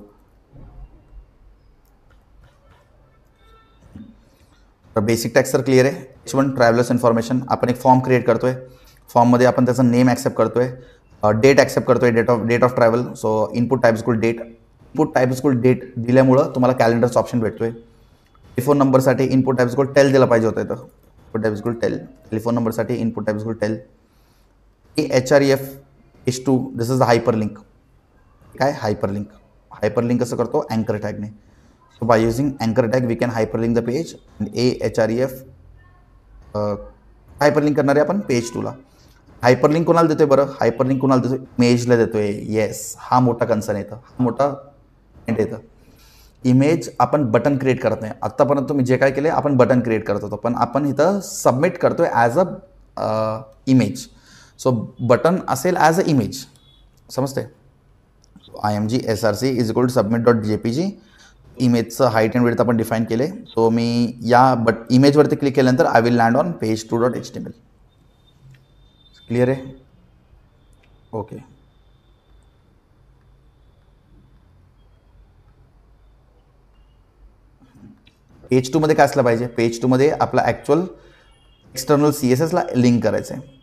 तर बेसिक टॅक्स तर क्लिअर आहे. H1 travellers information. आपण एक फॉर्म क्रिएट करतोय. फॉर्ममध्ये आपण त्याचं नेम ॲक्सेप्ट करतोय, डेट ॲक्सेप्ट करतोय, date of travel. So input type equal date. Input type equal date दिल्यामुळं तुम्हाला कॅलेंडरचा ऑप्शन भेटतोय. टेलिफोन नंबरसाठी इनपुट टाईप इक्वल टेल दिला पाहिजे होतं. इथं input type equal tel. Telephone नंबरसाठी input type equal tel. HREF H2 this is the hyperlink. काय? हायपरलिंक कसं करतो? अँकर टॅगने. सो बाय युझिंग अँकर tag we can hyperlink the page. HREF hyperlink करणारे आपण पेज 2ला. हायपरलिंक कोणाला देतोय बरं? हायपरलिंक कोणाला देतोय? इमेजला देतोय. येस, हा मोठा कन्सर्न येतं, हा मोठा पॉईंट येतं. इमेज आपण बटन क्रिएट करत नाही. आत्तापर्यंत तुम्ही जे काय केले आपण बटन क्रिएट करत होतो, पण आपण इथं सबमिट करतोय as a image. So button असेल ॲज अ इमेज. समजते? IMG SRC is equal to submit.jpg. इमेजचं हाईट अँड विड्थ आपण डिफाईन केले. सो मी या इमेजवरती क्लिक केल्यानंतर I will land on page 2.html. Clear आहे? ओके. पेज 2 मध्ये काय असलं पाहिजे? पेज 2 मध्ये आपला ॲक्च्युअल एक्सटर्नल CSSला लिंक करायचं आहे.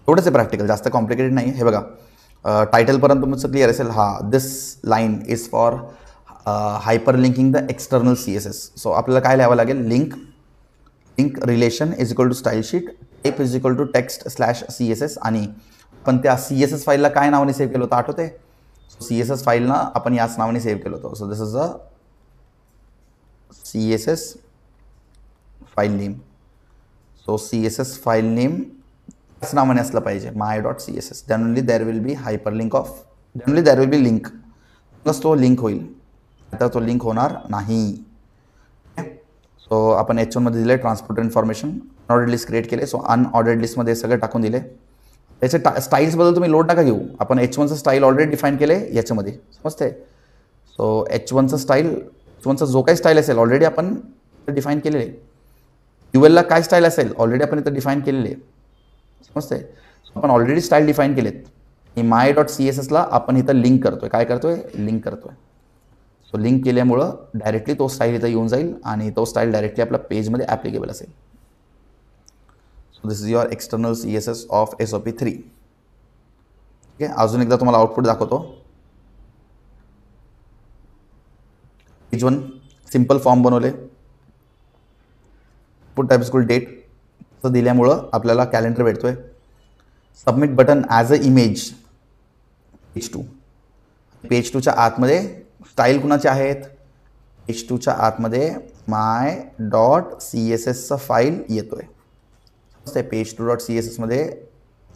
एवढंच आहे प्रॅक्टिकल, जास्त कॉम्प्लिकेटेड नाही. हे बघा, टायटलपर्यंत तुमचं क्लिअर असेल. This line is for hyper linking the external CSS. So आपल्याला काय लिहावं लागेल? Link relation is equal to style sheet, type is equal to text/CSS. आणि पण त्या CSS फाईलला काय नावाने सेव्ह केलं होतं आठवते? CSS फाईलना आपण याच नावाने सेव्ह केलं होतं. So this is a CSS file name. So CSS file name त्याच नावाने असलं पाहिजे, my.css. Then only there will be hyperlink of, then only there will be link. Plus तो लिंक होईल, आता तो लिंक होणार नाही. सो आपण H1 मध्ये दिले transporter information, unordered list create केले. सो अनऑर्डर्ड लिस्टमध्ये सगळे टाकून दिले. त्याचे स्टाईल्सबद्दल तुम्ही लोड नका घेऊ. आपण H1चं स्टाईल ऑलरेडी डिफाईन केले याच्यामध्ये. समजते? सो H1चं स्टाईल, H1चा जो काही स्टाईल असेल ऑलरेडी आपण डिफाईन केलेले. ULला काय स्टाईल असेल ऑलरेडी आपण इथं डिफाईन केलेले. समजते? आपण ऑलरेडी स्टाईल डिफाईन केलेत. my.css ला आपण इथं लिंक करतोय. काय करतोय? लिंक करतोय. सो लिंक केल्यामुळं डायरेक्टली तो स्टाईल इथं येऊन जाईल आणि तो स्टाईल डायरेक्टली आपल्या पेजमध्ये ॲप्लिकेबल असेल. So this is your external CSS of SOP3. ठीक आहे. अजून एकदा तुम्हाला आउटपुट दाखवतो. पेज 1 सिम्पल फॉर्म बनवले. पुट टाइप इक्वल डेट असं दिल्यामुळं आपल्याला कॅलेंडर भेटतोय. Submit button as a image page 2. Page 2च्या आतमध्ये स्टाईल कुणाचे आहेत? पेज 2च्या आतमध्ये my.css फाईल येतोय. पेज 2.css मध्ये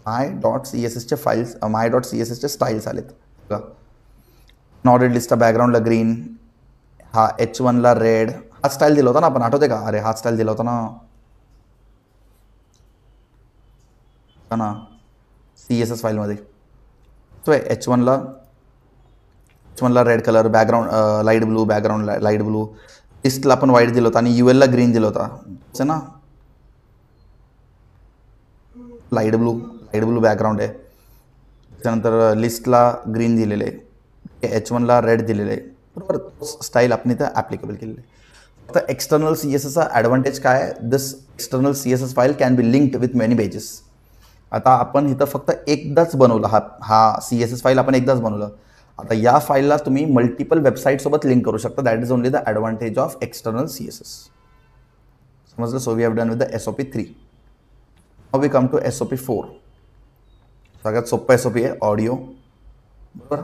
my.css चे फाईल्स my.css चे स्टाईल्स आलेत. बघा, नॉर्डेड लिस्टचा बॅकग्राऊंडला ग्रीन, हा H1ला रेड, हा स्टाईल दिला होता ना आपण, आठवते का? अरे हा स्टाईल दिला होता ना CSS फाईलमध्ये. तो आहे H1ला red colour, background light blue, background light blue, लिस्टला आपण व्हाईट दिलं होतं आणि UL ला ग्रीन दिलं होता ना. लाईट ब्लू बॅकग्राऊंड आहे. त्यानंतर लिस्टला ग्रीन दिलेले आहे, H1ला रेड दिलेले आहे. बरोबर, स्टाईल आपण इथं ॲप्लिकेबल केलेले आहे. तर एक्सटर्नल CSSचा ॲडव्हान्टेज काय आहे? This external CSS file can be linked with many pages. आता आपण इथं फक्त एकदाच बनवलं, हा CSS फाईल आपण एकदाच बनवलं. आता या फाईलला तुम्ही मल्टिपल वेबसाईटसोबत लिंक करू शकता. That is only the advantage of external CSS. समजलं? So we have done with the SOP3. Now we come to SOP4. सगळ्यात सोपं SOP आहे ऑडिओ. बरोबर,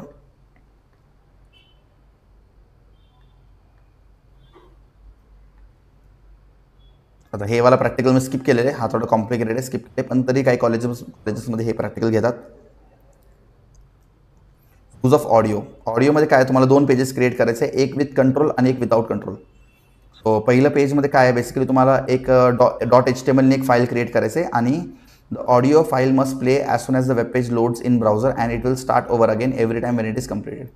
आता हे वाला प्रॅक्टिकल मी स्किप केलेले, हा थोडं कॉम्प्लिकेटेड आहे, स्किप केले, पण तरी काही कॉलेजेसमध्ये हे प्रॅक्टिकल घेतात. यूज ऑफ ऑडिओमध्ये काय, तुम्हाला 2 पेजेस क्रिएट करायचे, एक विथ कंट्रोल आणि एक विदाउट कंट्रोल. सो पहिलं पेजमध्ये काय आहे, बेसिकली तुम्हाला एक .html ने एक फाईल क्रिएट करायचे आणि the audio file must play as soon as the web page loads in browser and it will start over again every time Wien it is completed.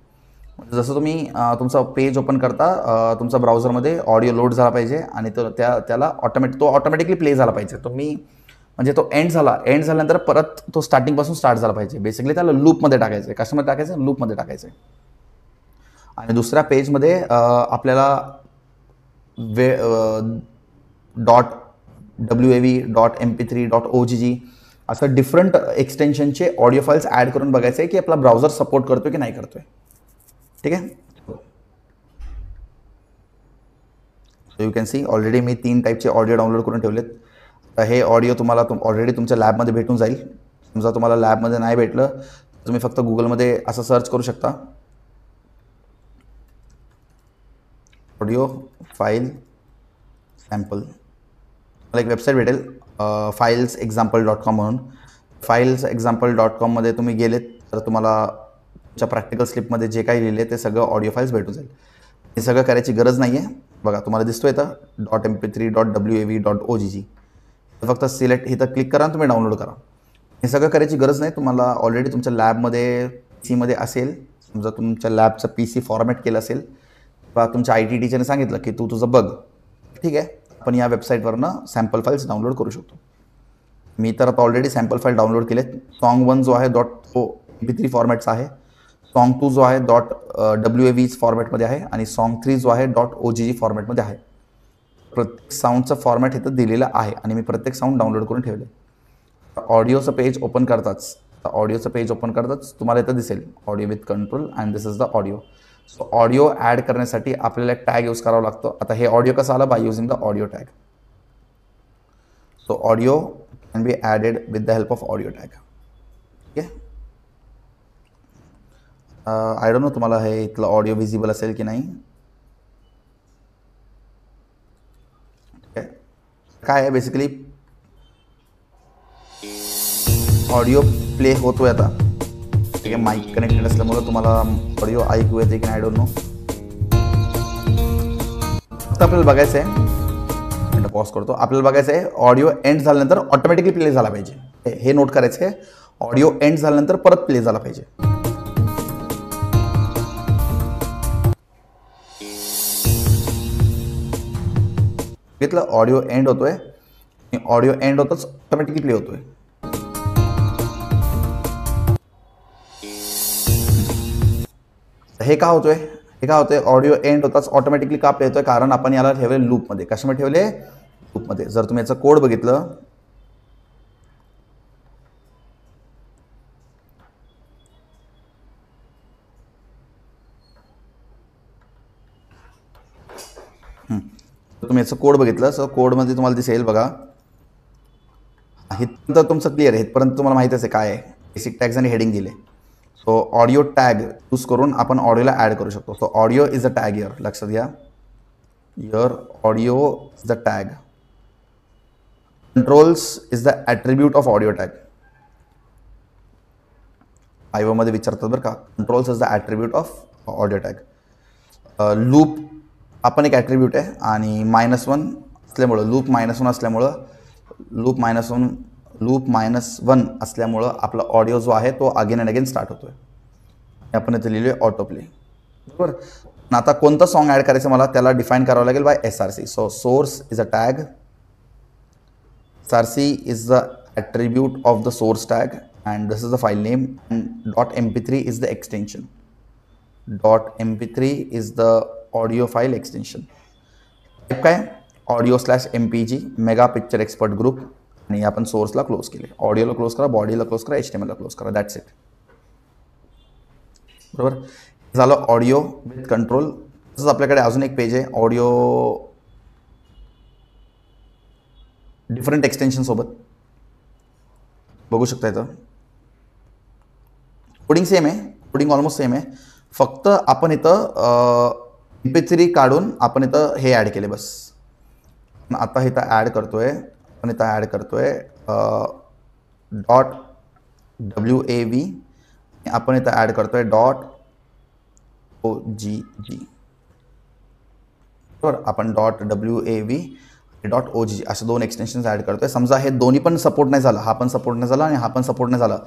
जसं तुम्ही तुमचा पेज ओपन करता, तुमचा ब्राउझरमध्ये audio load झाला पाहिजे आणि त्याला ऑटोमॅटिकली प्ले झाला पाहिजे. तुम्ही म्हणजे तो एंड झाल्यानंतर परत तो स्टार्टिंगपासून स्टार्ट झाला पाहिजे. बेसिकली त्याला लूपमध्ये टाकायचं आहे. कशामध्ये टाकायचं? लूपमध्ये टाकायचं आहे. आणि दुसऱ्या पेजमध्ये आपल्याला .wav, .mp3, असं डिफरंट एक्सटेन्शनचे ऑडिओ फाईल्स ॲड करून बघायचं आहे की आपला ब्राउझर सपोर्ट करतोय की नाही करतोय. ठीक आहे. So you can see already मी 3 टाईपचे ऑडिओ डाउनलोड करून ठेवलेत. तर हे ऑडिओ तुम्हाला ऑलरेडी तुमच्या लॅबमध्ये भेटून जाईल. समजा तुम्हाला लॅबमध्ये नाही भेटलं तर तुम्ही फक्त गुगलमध्ये असं सर्च करू शकता, ऑडिओ फाईल सॅम्पल. मला एक वेबसाईट भेटेल filesexample.com म्हणून. filesexample.com मध्ये तुम्ही गेलेत तर तुम्हाला तुमच्या प्रॅक्टिकल स्लिपमध्ये जे काही लिहिले ते सगळं ऑडिओ फाईल्स भेटून जाईल. हे सगळं करायची गरज नाही आहे. बघा तुम्हाला दिसतोय इथं .mp3, .wav, .ogg. फक्त सिलेक्ट इथं क्लिक करा आणि तुम्ही डाउनलोड करा. हे सगळं करायची गरज नाही. तुम्हाला ऑलरेडी तुमच्या लॅबमध्ये PC असेल, समजा तुमच्या लॅबचं PC फॉर्मॅट केलं असेल किंवा तुमच्या IT टीचरने सांगितलं की तू तुझं बघ, ठीक आहे, आपण या वेबसाईटवरनं सॅम्पल फाईल्स डाउनलोड करू शकतो. मी तर आता ऑलरेडी सॅम्पल फाईल डाउनलोड केलेत. Song1 जो आहे .mp3 फॉर्मॅटचा आहे, Song2 जो आहे .wav फॉर्मॅटमध्ये आहे आणि Song3 जो आहे .ogg फॉर्मॅटमध्ये आहे. प्रत्येक साऊंडचं फॉर्मॅट इथं दिलेलं आहे आणि मी प्रत्येक साऊंड डाउनलोड करून ठेवले. ऑडिओचं पेज ओपन करताच तुम्हाला इथं दिसेल audio with control and this is the audio. So audio add करण्यासाठी आपल्याला एक टॅग यूज करावा लागतो. आता हे ऑडिओ कसं आलं? By using the audio tag. So audio can be added with the help of audio tag. ठीक आहे. आय डोंट नो तुम्हाला हे इथलं ऑडिओ विजिबल असेल की नाही. ठीक आहे. काय आहे बेसिकली ऑडिओ प्ले होतोय आता. ठीक आहे. माईक कनेक्टेड असल्यामुळे तुम्हाला ऑडिओ ऐकू येते की नाही, आय डोंट नो. आता आपल्याला बघायचं आहे, पॉज करतो. आपल्याला बघायचं आहे ऑडिओ एंड झाल्यानंतर ऑटोमॅटिकली प्ले झाला पाहिजे. हे नोट करायचं आहे. ऑडिओ एंड झाल्यानंतर परत प्ले झाला पाहिजे. घेतलं, ऑडिओ एंड होतोय. ऑडिओ एंड होतच ऑटोमॅटिकली प्ले होतोय. हे का होतोय, हे का होतंय, ऑडिओ एंड होताच ऑटोमॅटिकली का प्ले होतोय, कारण आपण याला ठेवले लूपमध्ये. कशामध्ये ठेवले, लूपमध्ये. जर तुम्ही याचा कोड बघितलं, तुम्ही याचं कोड बघितलं सो कोडमध्ये तुम्हाला दिसेल बघा, इथपर्यंत तुमचं क्लिअर आहे, इथपर्यंत तुम्हाला माहितीच आहे काय आहे, बेसिक टॅग्स आणि हेडिंग दिले. सो ऑडिओ टॅग यूज करून आपण ऑडिओला ॲड करू शकतो. So audio is a tag here, लक्षात घ्या, here audio is the tag. Controls is the attribute of audio tag. आयओमध्ये विचारतात बरं का, controls is the attribute of audio tag. Loop आपण एक ॲट्रिब्यूट आहे आणि -1 असल्यामुळं, लूप -1 असल्यामुळं, लूप -1 असल्यामुळं आपला ऑडिओ जो आहे तो अगेन अँड अगेन स्टार्ट होतोय. आपण इथे लिहिलो आहे ऑटो प्ले, बरोबर. आता कोणतं सॉन्ग ॲड करायचं मला त्याला डिफाईन करावं लागेल by SRC. So source is a tag, SRC is the attribute of the source tag and this is the file name and .mp3 is the extension. .mp3 is the audio file extension. काय, audio/mpg mega picture expert group. आणि आपण सोर्सला close केले, ऑडिओला close करा, बॉडीला close करा, HTML ला close करा, दॅट्स इट, बरोबर. झालं ऑडिओ विथ कंट्रोल. तसंच आपल्याकडे अजून एक पेज आहे ऑडिओ डिफरंट एक्सटेन्शन सोबत, बघू शकता. इथं कोडिंग सेम आहे, कोडिंग ऑलमोस्ट सेम आहे, फक्त आपण इथं MP3 काढून आपण इथं हे ॲड केले बस. आता इथं ॲड करतोय, आपण इथं ॲड करतोय .wav, आपण इथं ॲड करतोय .ogg, बरोबर. आपण .wav .ogg असे 2 एक्सटेन्शन्स ॲड करतोय. समजा हे दोन्ही पण सपोर्ट नाही झालं, हा पण सपोर्ट नाही झाला आणि हा पण सपोर्ट नाही झाला,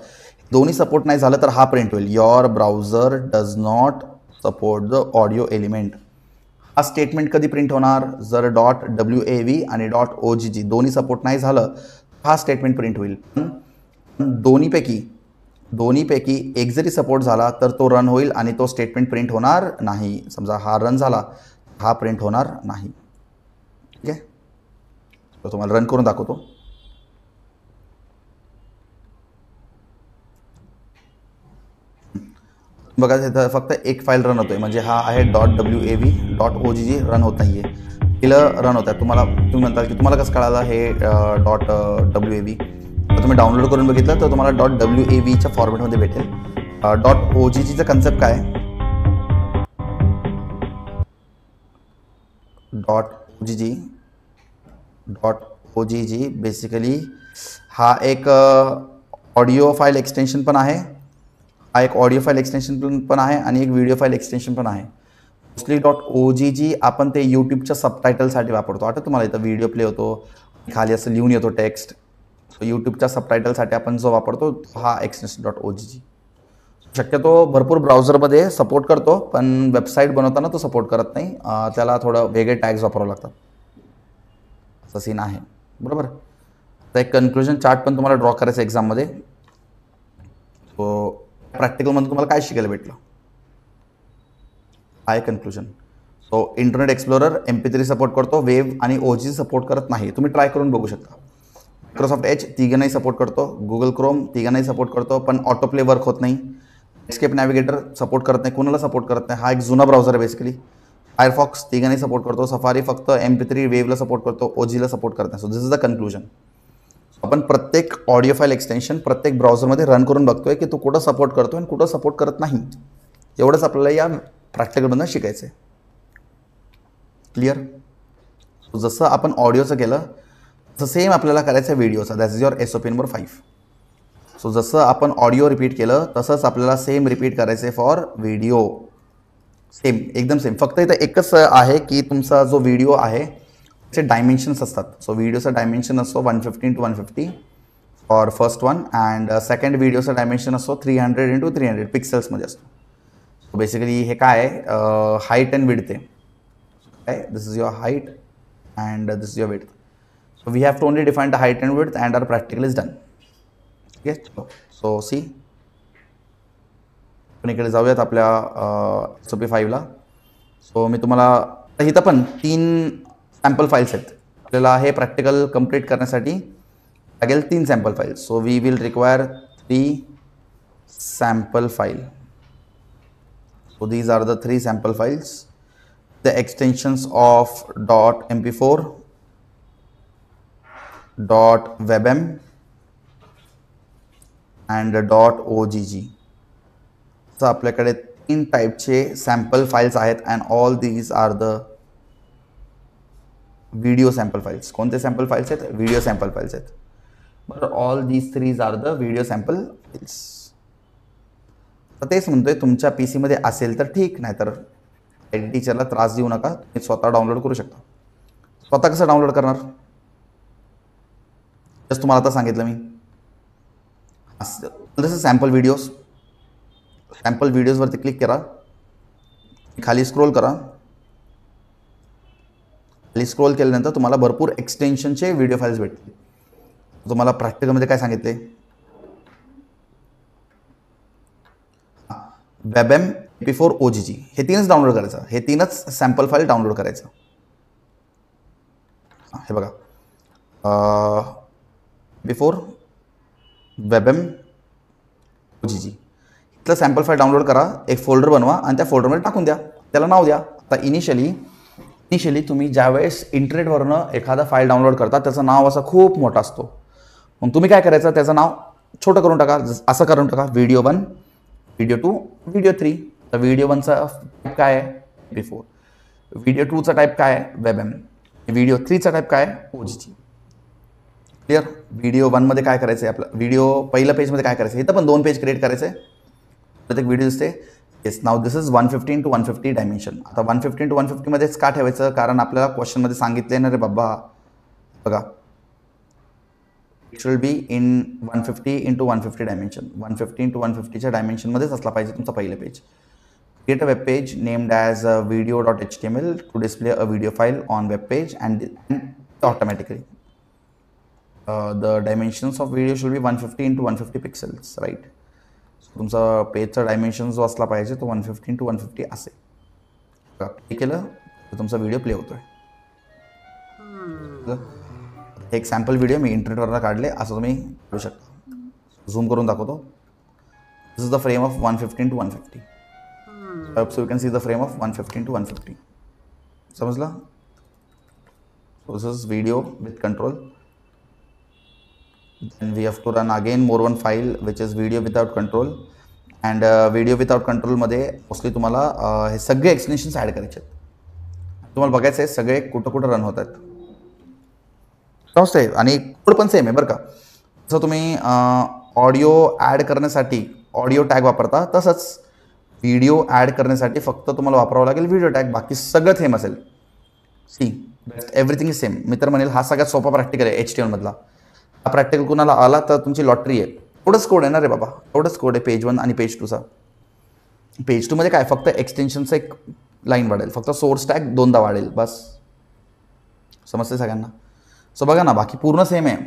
दोन्ही सपोर्ट नाही झालं तर हा प्रिंट होईल, your browser does not support the audio element. हा स्टेटमेंट कधी प्रिंट होणार, जर .wav आणि .ogg दोन्ही सपोर्ट नाही झालं, हा स्टेटमेंट प्रिंट होईल. दोन्हीपैकी एक जरी सपोर्ट झाला तर तो रन होईल आणि तो स्टेटमेंट प्रिंट होणार नाही. समजा हा रन झाला, हा प्रिंट होणार नाही, ठीक आहे. तो तुम्हाला रन करून दाखवतो. बघा इथं फक्त एक फाईल रन होतोय, म्हणजे हा आहे .wav .ogg रन होत नाहीये, तिला रन होत आहे. तुम्ही म्हणताल की तुम्हाला कसं कळालं हे .wav, तुम्ही डाउनलोड करून बघितलं तर तुम्हाला .wav च्या फॉर्मॅटमध्ये भेटेल. .ogg कन्सेप्ट काय आहे, .ogg बेसिकली हा एक ऑडिओ फाईल एक्सटेन्शन पण आहे, हा एक ऑडिओ फाईल एक्सटेन्शन पण आहे आणि एक व्हिडिओ फाईल एक्सटेन्शन पण आहे. मोस्टली .ogg आपण ते यूट्यूबच्या सबटायटलसाठी वापरतो. आता तुम्हाला इथं व्हिडिओ प्ले होतो, खाली असं लिहून येतो टेक्स्ट, सो यूट्यूबच्या सबटायटलसाठी आपण जो वापरतो हा एक्सटेन्शन .ogg. शक्यतो भरपूर ब्राउझरमध्ये सपोर्ट करतो, पण वेबसाईट बनवताना तो सपोर्ट करत नाही, त्याला थोडं वेगळे टॅग्स वापरावं लागतात, असं सीन आहे, बरोबर. तर एक कन्क्लुजन चार्ट पण तुम्हाला ड्रॉ करायचं एक्झाममध्ये. सो प्रॅक्टिकलमध्ये तुम्हाला काय शिकायला भेटलं, आहे conclusion. So internet explorer MP3 support करतो, वेव्ह आणि OGG सपोर्ट करत नाही. तुम्ही ट्राय करून बघू शकता. मायक्रोसॉफ्ट एज तिघांनाही सपोर्ट करतो, गुगल क्रोम तिघांनाही सपोर्ट करतो, पण ऑटो प्ले वर्क होत नाही. एस्केप नॅव्हिगेटर सपोर्ट करत नाही, कोणाला सपोर्ट करत नाही, हा एक जुना ब्राउझर आहे बेसिकली. फायरफॉक्स तिघांनाही सपोर्ट करतो, सफारी फक्त MP3 वेव्हला सपोर्ट करतो, OGGला सपोर्ट करत नाही. So this is the conclusion. आपण प्रत्येक ऑडिओ फाईल एक्सटेन्शन प्रत्येक ब्राउझरमध्ये रन करून बघतोय की तो कुठं सपोर्ट करतो आणि कुठं सपोर्ट करत नाही. एवढंच आपल्याला या प्रॅक्टिकलमधून शिकायचं आहे, क्लिअर. जसं आपण ऑडिओचं केलं तसं सेम आपल्याला करायचं आहे व्हिडिओचा. That is your SOP number 5. So जसं आपण ऑडिओ रिपीट केलं तसंच आपल्याला सेम रिपीट करायचं आहे फॉर व्हिडिओ, सेम एकदम सेम. फक्त इथं एकच आहे की तुमचा जो व्हिडिओ आहे त्याचे डायमेन्शन्स असतात. सो व्हिडिओचा डायमेन्शन असतो 150x150 for first one, and second व्हिडिओचा डायमेन्शन असतो 300x300 पिक्सेल्समध्ये असतो. सो बेसिकली हे काय आहे, हाईट अँड विड्थ आहे. काय, this is your height and this is your width. So we have to only define the height and width and our practical is done. Okay, so see, आपण इकडे जाऊयात आपल्या SOP5ला. So मी तुम्हाला इथं पण 3 sample files आहेत. आपल्याला हे प्रॅक्टिकल कंप्लीट करण्यासाठी लागेल 3 sample files. So we will require 3 sample file. So these are the 3 sample files. The extensions of .mp4, .webm and .ogg. So आपल्याकडे 3 टाईपचे सॅम्पल फाइल्स आहेत and all these are the video sample files. कोणते sample files आहेत? Video sample files आहेत. बरं, all these 3 are the video sample files. तर तेच म्हणतोय, तुमच्या PC मध्ये असेल तर ठीक, नाही तर टीचरला त्रास देऊ नका, तुम्ही स्वतः डाउनलोड करू शकता. स्वतः कसं डाउनलोड करणार? जस्ट तुम्हाला आता सांगितलं मी. जसं सॅम्पल व्हिडिओजवरती क्लिक करा, खाली स्क्रोल करा. खाली स्क्रोल केल्यानंतर तुम्हाला भरपूर एक्सटेन्शनचे व्हिडिओ फाईल्स भेटतील. तुम्हाला प्रॅक्टिकलमध्ये काय सांगितले? WebM, MP4, OGG हे 3च डाउनलोड करायचं. हे 3च सॅम्पल फाईल डाउनलोड करायचं. हे बघा, MP4, WebM, OGG इथलं सॅम्पल फाईल डाउनलोड करा, एक फोल्डर बनवा आणि त्या फोल्डरमध्ये टाकून द्या. त्याला नाव द्या. आता इनिशियली तुम्ही ज्यावेळेस इंटरनेटवरनं एखादा फाईल डाउनलोड करता त्याचं नाव असं खूप मोठं असतो. मग तुम्ही काय करायचं, त्याचं नाव छोटं करून टाका. असं करून टाका, व्हिडिओ 1, व्हिडिओ 2, व्हिडिओ 3. तर व्हिडिओ 1चा टाईप काय आहे? MP4. व्हिडिओ 2चा टाईप काय आहे? WebM. व्हिडिओ 3चा टाईप काय आहे? OGG. क्लिअर? व्हिडिओ 1मध्ये काय करायचं आहे? आपलं व्हिडिओ पहिल्या पेजमध्ये काय करायचं आहे? इथं पण 2 पेज क्रिएट करायचं आहे. प्रत्येक व्हिडिओ दिसते. Yes, now this is 115 to 150 dimension. आता 115 to 150 मध्येच का ठेवायचं? कारण आपल्याला क्वेश्चनमध्ये सांगितले ना रे बाबा, बघा, it will be in 150 into 150 dimension. 115 into 150च्या डायमेन्शनमध्येच असला पाहिजे तुमचं पहिलं page. Create a web page named as video.html to display a video file on web page and automatically. The dimensions of video should be 150 into 150 pixels, right? तुमचा पेजचा dimension जो असला पाहिजे तो 150 into 150 असेल. क्लिक केलं तर तुमचा व्हिडिओ प्ले होतोय. एक सॅम्पल व्हिडिओ मी इंटरनेटवरनं काढले, असं तुम्ही करू शकता. झूम करून दाखवतो. This is the frame of 115 to 150. So you can see the frame of 115 to 150. समजलं? This is video with control. Then we have to run again more one file which is video without control. And video without control मध्ये mostly तुम्हाला हे सगळे extensions add करायचे आहेत. तुम्हाला बघायचं आहे सगळे कुठं रन होत आहेत. समजते? आणि कोड पण सेम आहे बरं का. जसं तुम्ही ऑडिओ ॲड करण्यासाठी ऑडिओ टॅग वापरता, तसंच व्हिडिओ ॲड करण्यासाठी फक्त तुम्हाला वापरावं लागेल व्हिडिओ टॅग. बाकी सगळं सेम असेल. See, everything is same. मी तर म्हणेल हा सगळ्यात सोपा प्रॅक्टिकल आहे HTML मधला. हा प्रॅक्टिकल कुणाला आला तर तुमची लॉटरी आहे. एवढंच कोड आहे ना रे बाबा, एवढंच कोड आहे पेज 1 आणि पेज 2चा. पेज 2 मध्ये काय, फक्त एक्सटेन्शनचं एक लाईन वाढेल, फक्त सोर्स टॅग 2दा वाढेल, बस. समजते सगळ्यांना? सो बघा ना, बाकी पूर्ण सेम आहे.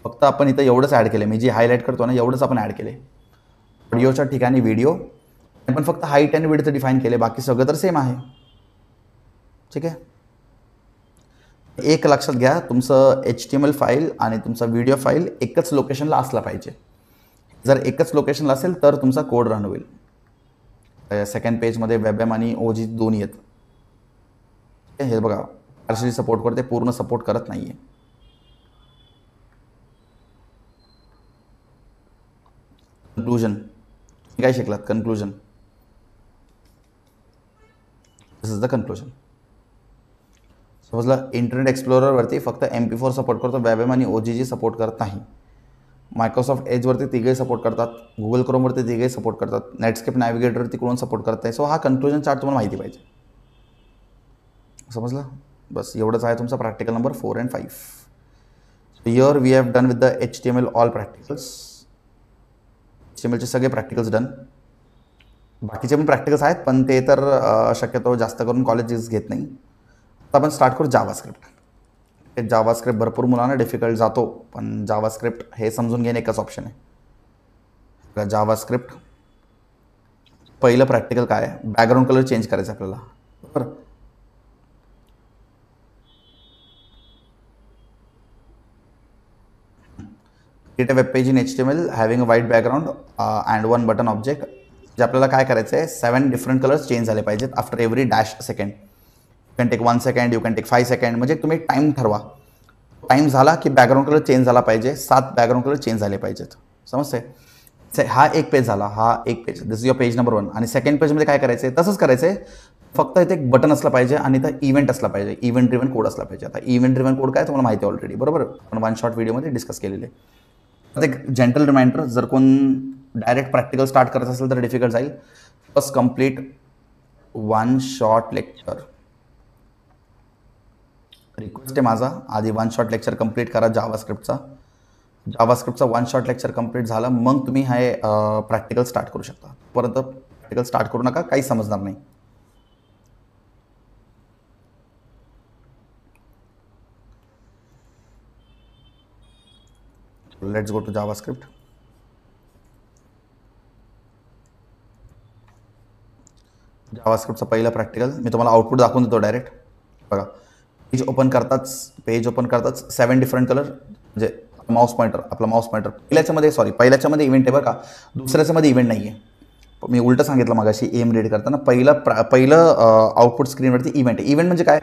फक्त आपण इथं एवढंच ॲड केलं. मी जे हायलाईट करतो ना, एवढंच आपण ॲड केले. ऑडिओच्या ठिकाणी व्हिडिओ, पण फक्त हाईट आणि विड्थ डिफाईन केले. बाकी सगळं तर सेम आहे. ठीक आहे? एक लक्षात घ्या, तुमचं HTML फाईल आणि तुमचा व्हिडिओ फाईल एकच लोकेशनला असला पाहिजे. जर एकच लोकेशनला असेल तर तुमचा कोड रन होईल. सेकंड पेजमध्ये WebM आणि OGG दोन्ही आहेत. हे बघा, पार्शली सपोर्ट करते, पूर्ण सपोर्ट करत नाही आहे. कन्क्लुजन काय शिकलात? Conclusion, this is the conclusion. समजलं? इंटरनेट एक्सप्लोररवरती फक्त MP4 सपोर्ट करतो, WebM आणि OGG सपोर्ट करत नाही. मायक्रोसॉफ्ट एजवरती तिघे सपोर्ट करतात, गुगल क्रोमवरती तिघे सपोर्ट करतात, नेटस्केप नॅव्हिगेटर तिकडून सपोर्ट करत आहे. सो हा कन्क्लुजन चार्ट तुम्हाला माहिती पाहिजे. समजलं? बस एवढंच आहे तुमचा practical number 4 and 5. Here we have done with the HTML all practicals. HTMLचे सगळे प्रॅक्टिकल्स डन. बाकीचे पण प्रॅक्टिकल्स आहेत, पण ते तर शक्यतो जास्त करून कॉलेजेस घेत नाही. आता आपण स्टार्ट करू जावास्क्रिप्ट. जावास्क्रिप्ट भरपूर मुलांना डिफिकल्ट जातो, पण जावास्क्रिप्ट हे समजून घेणे एकच ऑप्शन आहे. जावास्क्रिप्ट पहिलं प्रॅक्टिकल काय आहे, बॅकग्राऊंड कलर चेंज करायचा आपल्याला, बरोबर. Create a web page in HTML having a white background and one button object. जे आपल्याला काय करायचं आहे, 7 डिफरंट कलर्स चेंज झाले पाहिजेत after every dash second. You can take 1 second, you can take 5 second, म्हणजे तुम्ही टाईम ठरवा. टाईम झाला की बॅकग्राऊंड कलर चेंज झाला पाहिजे, 7 बॅकग्राऊंड कलर चेंज झाले पाहिजेत. समजते. हा एक पेज झाला, हा एक page, this is your page number 1. आणि सेकंड पेजमध्ये काय करायचं आहे, तसंच करायचं आहे, फक्त इथे एक बटन असलं पाहिजे आणि इथं इव्हेंट असला पाहिजे, इव्हेंट ड्रिव्हन कोड असला पाहिजे. आता इव्हेंट ड्रिव्हन कोड काय तुम्हाला माहिती आहे ऑलरेडी, बरोबर. आपण वन शॉट व्हिडिओमध्ये डिस्कस केलेले. आता एक जेंटल रिमाइंडर, जर कोण डायरेक्ट प्रॅक्टिकल स्टार्ट करत असेल तर डिफिकल्ट जाईल. First complete one shot lecture. Request आहे माझा, आधी वन शॉट लेक्चर कंप्लीट करा जावास्क्रिप्टचा वन शॉट लेक्चर कंप्लीट झालं, मग तुम्ही हे प्रॅक्टिकल स्टार्ट करू शकता. परत प्रॅक्टिकल स्टार्ट करू नका, काही समजणार नाही. Let's go to JavaScript. जावास्क्रिप्टचं पहिलं प्रॅक्टिकल मी तुम्हाला आउटपुट दाखवून देतो डायरेक्ट. बघा, पेज ओपन करताच 7 डिफरंट कलर, म्हणजे माउस पॉइंटर, आपला माउस पॉइंटर पहिल्याच्यामध्ये इव्हेंट आहे बरं का, दुसऱ्याच्यामध्ये इव्हेंट नाही आहे. मी उलटं सांगितलं मागाशी एम रीड करताना. पहिलं आउटपुट स्क्रीनवरती इव्हेंट आहे. इव्हेंट म्हणजे काय,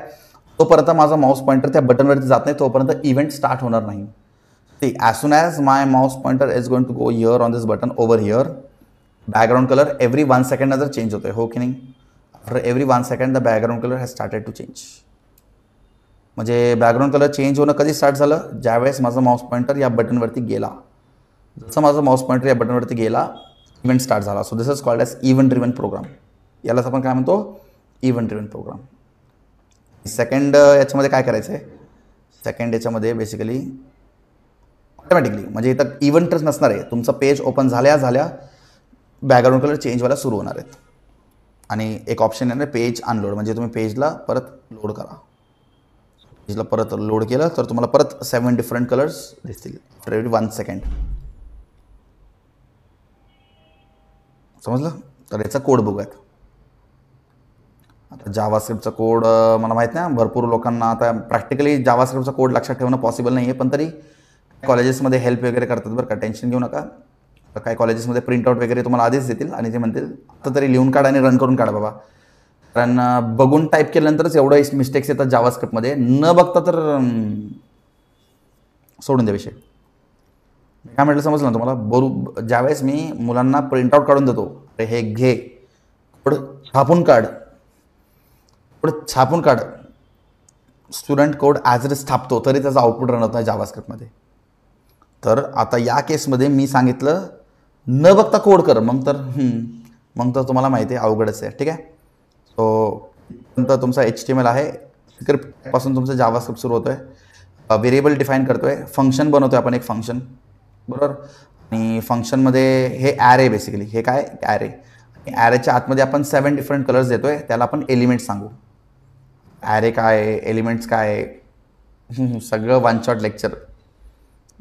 तोपर्यंत माझा माउस पॉइंटर त्या बटनवरती जात नाही, तोपर्यंत इव्हेंट स्टार्ट होणार नाही. See, as soon as my mouse pointer is going to go here on this button over here, background color every 1 second नंतर चेंज होतोय, हो की नाही. After every 1 second the background colour has started to change. म्हणजे background colour change होणं कधी start झालं, ज्यावेळेस माझा माउस पॉइंटर या बटनवरती गेला. जसं माझा माउस पॉइंटर या बटनवरती गेला, इव्हेंट स्टार्ट झाला. So this is called as event driven program. यालाच आपण काय म्हणतो, इव्हेंट ड्रिव्हन प्रोग्राम. सेकंड याच्यामध्ये काय करायचं आहे, सेकंड याच्यामध्ये बेसिकली ऑटोमॅटिकली, म्हणजे इथं इव्हेंटच नसणार आहे, तुमचं पेज ओपन झाल्या बॅकग्राऊंड कलर चेंज व्हायला सुरू होणार आहेत. आणि एक ऑप्शन आहे ना, पेज अनलोड, म्हणजे तुम्ही पेजला परत लोड करा. पेजला परत लोड केलं तर तुम्हाला परत 7 डिफरंट कलर्स दिसतील आफ्टर एव्हरी 1 सेकंड. समजलं. तर याचा कोड बघूयात. आता जावास्क्रिप्टचा कोड मला माहीत नाही, भरपूर लोकांना आता प्रॅक्टिकली जावास्क्रिप्टचा कोड लक्षात ठेवणं पॉसिबल नाही आहे, पण तरी कॉलेजेसमध्ये हेल्प वगैरे करतात बरं का, टेन्शन घेऊ नका. काय कॉलेजेसमध्ये प्रिंटआउट वगैरे तुम्हाला आधीच देतील आणि ते म्हणतील आता तरी लिहून काढ आणि रन करून काढ बाबा. कारण बघून टाईप केल्यानंतरच एवढं मिस्टेक्स येतात जावास्क्रिप्टमध्ये, न बघता तर सोडून द्या विषय. काय म्हटलं समजलं ना तुम्हाला. ज्यावेळेस मी मुलांना प्रिंटआउट काढून देतो, हे घे कोड छापून काढ, student code as it is छापतो, तरी त्याचा आउटपुट रन होत नाही जावास्क्रिप्टमध्ये. तर आता या केसमध्ये मी सांगितलं न बघता कोड कर, मग तर तुम्हाला माहिती आहे अवघडच आहे. ठीक आहे. सो नंतर तुमचा HTML आहे, स्क्रिप्टपासून तुमचं जावास्क्रिप्ट सुरू होतोय. व्हेरिएबल डिफाईन करतोय, फंक्शन बनवतोय आपण एक फंक्शन, बरोबर. आणि फंक्शनमध्ये हे ॲरे, बेसिकली हे काय ॲरे, ॲरेच्या आतमध्ये आपण 7 डिफरंट कलर्स देतोय, त्याला आपण एलिमेंट्स सांगू. ॲरे काय, एलिमेंट्स काय, सगळं वन शॉट लेक्चर.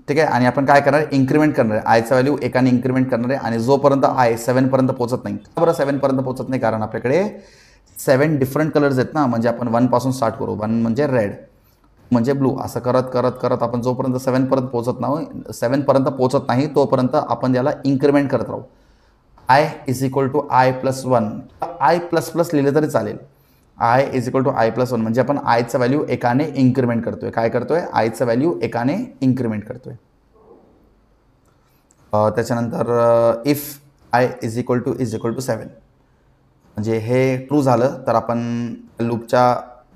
ठीक आहे. आणि आपण काय करणार, इन्क्रीमेंट करणार आहे, आयचा व्हॅल्यू एकाने इन्क्रीमेंट करणार आहे. आणि जोपर्यंत आय 7 पर्यंत पोहोचत नाही, बरं 7 पर्यंत पोहोचत नाही, कारण आपल्याकडे 7 डिफरंट कलर्स आहेत ना, म्हणजे आपण 1 पासून स्टार्ट करू. 1 म्हणजे रेड, म्हणजे ब्लू, असं करत आपण जोपर्यंत 7 पर्यंत पोहोचत नाही तोपर्यंत आपण याला इन्क्रीमेंट करत राहू. I is equal to I+1, I++ लिहिलं तरी चालेल. I is equal to I+1 म्हणजे आपण आयचं व्हॅल्यू एकाने इन्क्रीमेंट करतोय. काय करतोय, आयचं व्हॅल्यू एकाने इन्क्रीमेंट करतोय. त्याच्यानंतर if I is equal to 7, म्हणजे हे ट्रू झालं तर आपण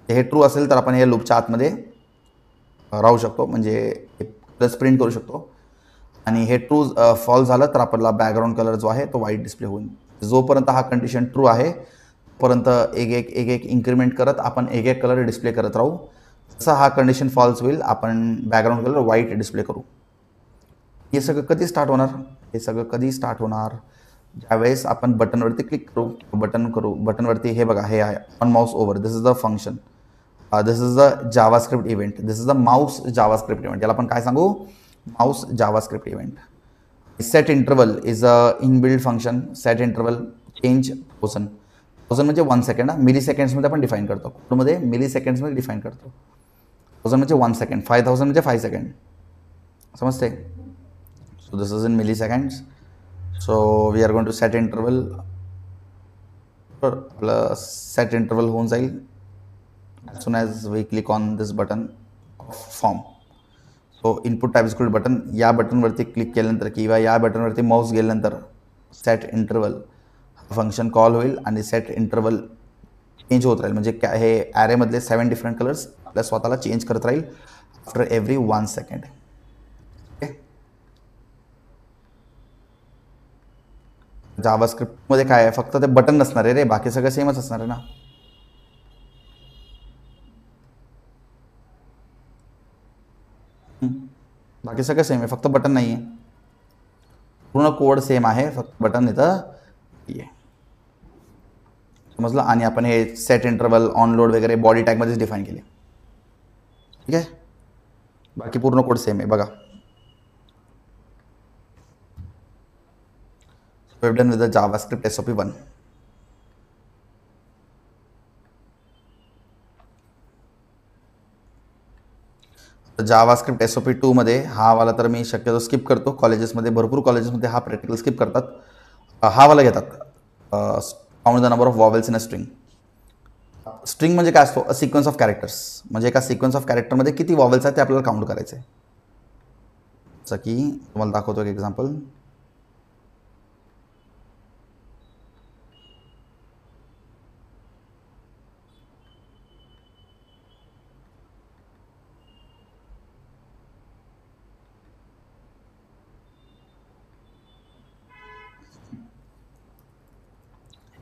हे ट्रू असेल तर आपण या लूपच्या आतमध्ये राहू शकतो, म्हणजे प्लस प्रिंट करू शकतो. आणि हे ट्रू फॉल्स झालं तर आपला बॅकग्राऊंड कलर जो आहे तो व्हाईट डिस्प्ले होईल. जोपर्यंत हा कंडिशन ट्रू आहे परंत एक इन्क्रीमेंट करत आपण एक कलर डिस्प्ले करत राहू. जसा हा कंडिशन फॉल्स होईल आपण बॅकग्राऊंड कलर व्हाईट डिस्प्ले करू. हे सगळं कधी स्टार्ट होणार, ज्यावेळेस आपण बटनवरती क्लिक करू, बटनवरती हे बघा, हे आहे on mouse over, this is the function, this is the JavaScript event, this is the mouse JavaScript event. याला आपण काय सांगू, mouse JavaScript event. Set interval is a inbuilt function. Set interval change 1000 म्हणजे 1 सेकंड. मिली सेकंड्समध्ये आपण define करतो. कोडमध्ये milli सेकंड्समध्ये define करतो. 1000 म्हणजे 1 सेकंड. 5000 म्हणजे 5 सेकंड. समजते? So this is in milliseconds. So we are going to set interval. आपलं set interval होऊन जाईल as soon as we click on this button of form. So input type equal button, या बटनवरती click केल्यानंतर किंवा या बटनवरती Mouse गेल्यानंतर set interval function call होईल आणि सेट इंटरवल चेंज होत राहील. म्हणजे काय, हे ॲरेमधले 7 डिफरंट कलर्स आपल्या स्वतःला चेंज करत राहील आफ्टर एव्हरी 1 सेकंड. ओके. जावास्क्रिप्टमध्ये काय आहे, फक्त ते बटन नसणार आहे रे, बाकी सगळं सेमच असणार आहे ना. बाकी सगळं सेम आहे, फक्त बटन नाही आहे. पूर्ण कोड सेम आहे, फक्त बटन इथं आहे. समजलं. आणि आपण हे सेट इंटरवल, ऑन लोड वगैरे बॉडी टॅगमध्येच डिफाईन केले. ठीक आहे. बाकी पूर्ण कोड सेम आहे बघा. we've done with the JavaScript SOP1. JavaScript SOP2 मध्ये हा वाला तर मी शक्यतो स्किप करतो. कॉलेजेसमध्ये, भरपूर कॉलेजेसमध्ये हा प्रॅक्टिकल स्किप करतात. हा वाला घेतात, count the number of vowels in a string. String म्हणजे काय असतो, अ सिक्वेन्स ऑफ कॅरेक्टर्स. म्हणजे एका सिक्वेन्स ऑफ कॅरेक्टरमध्ये किती वॉवेल्स आहेत ते आपल्याला काउंट करायचे. जसं की तुम्हाला दाखवतो एक एक्झाम्पल.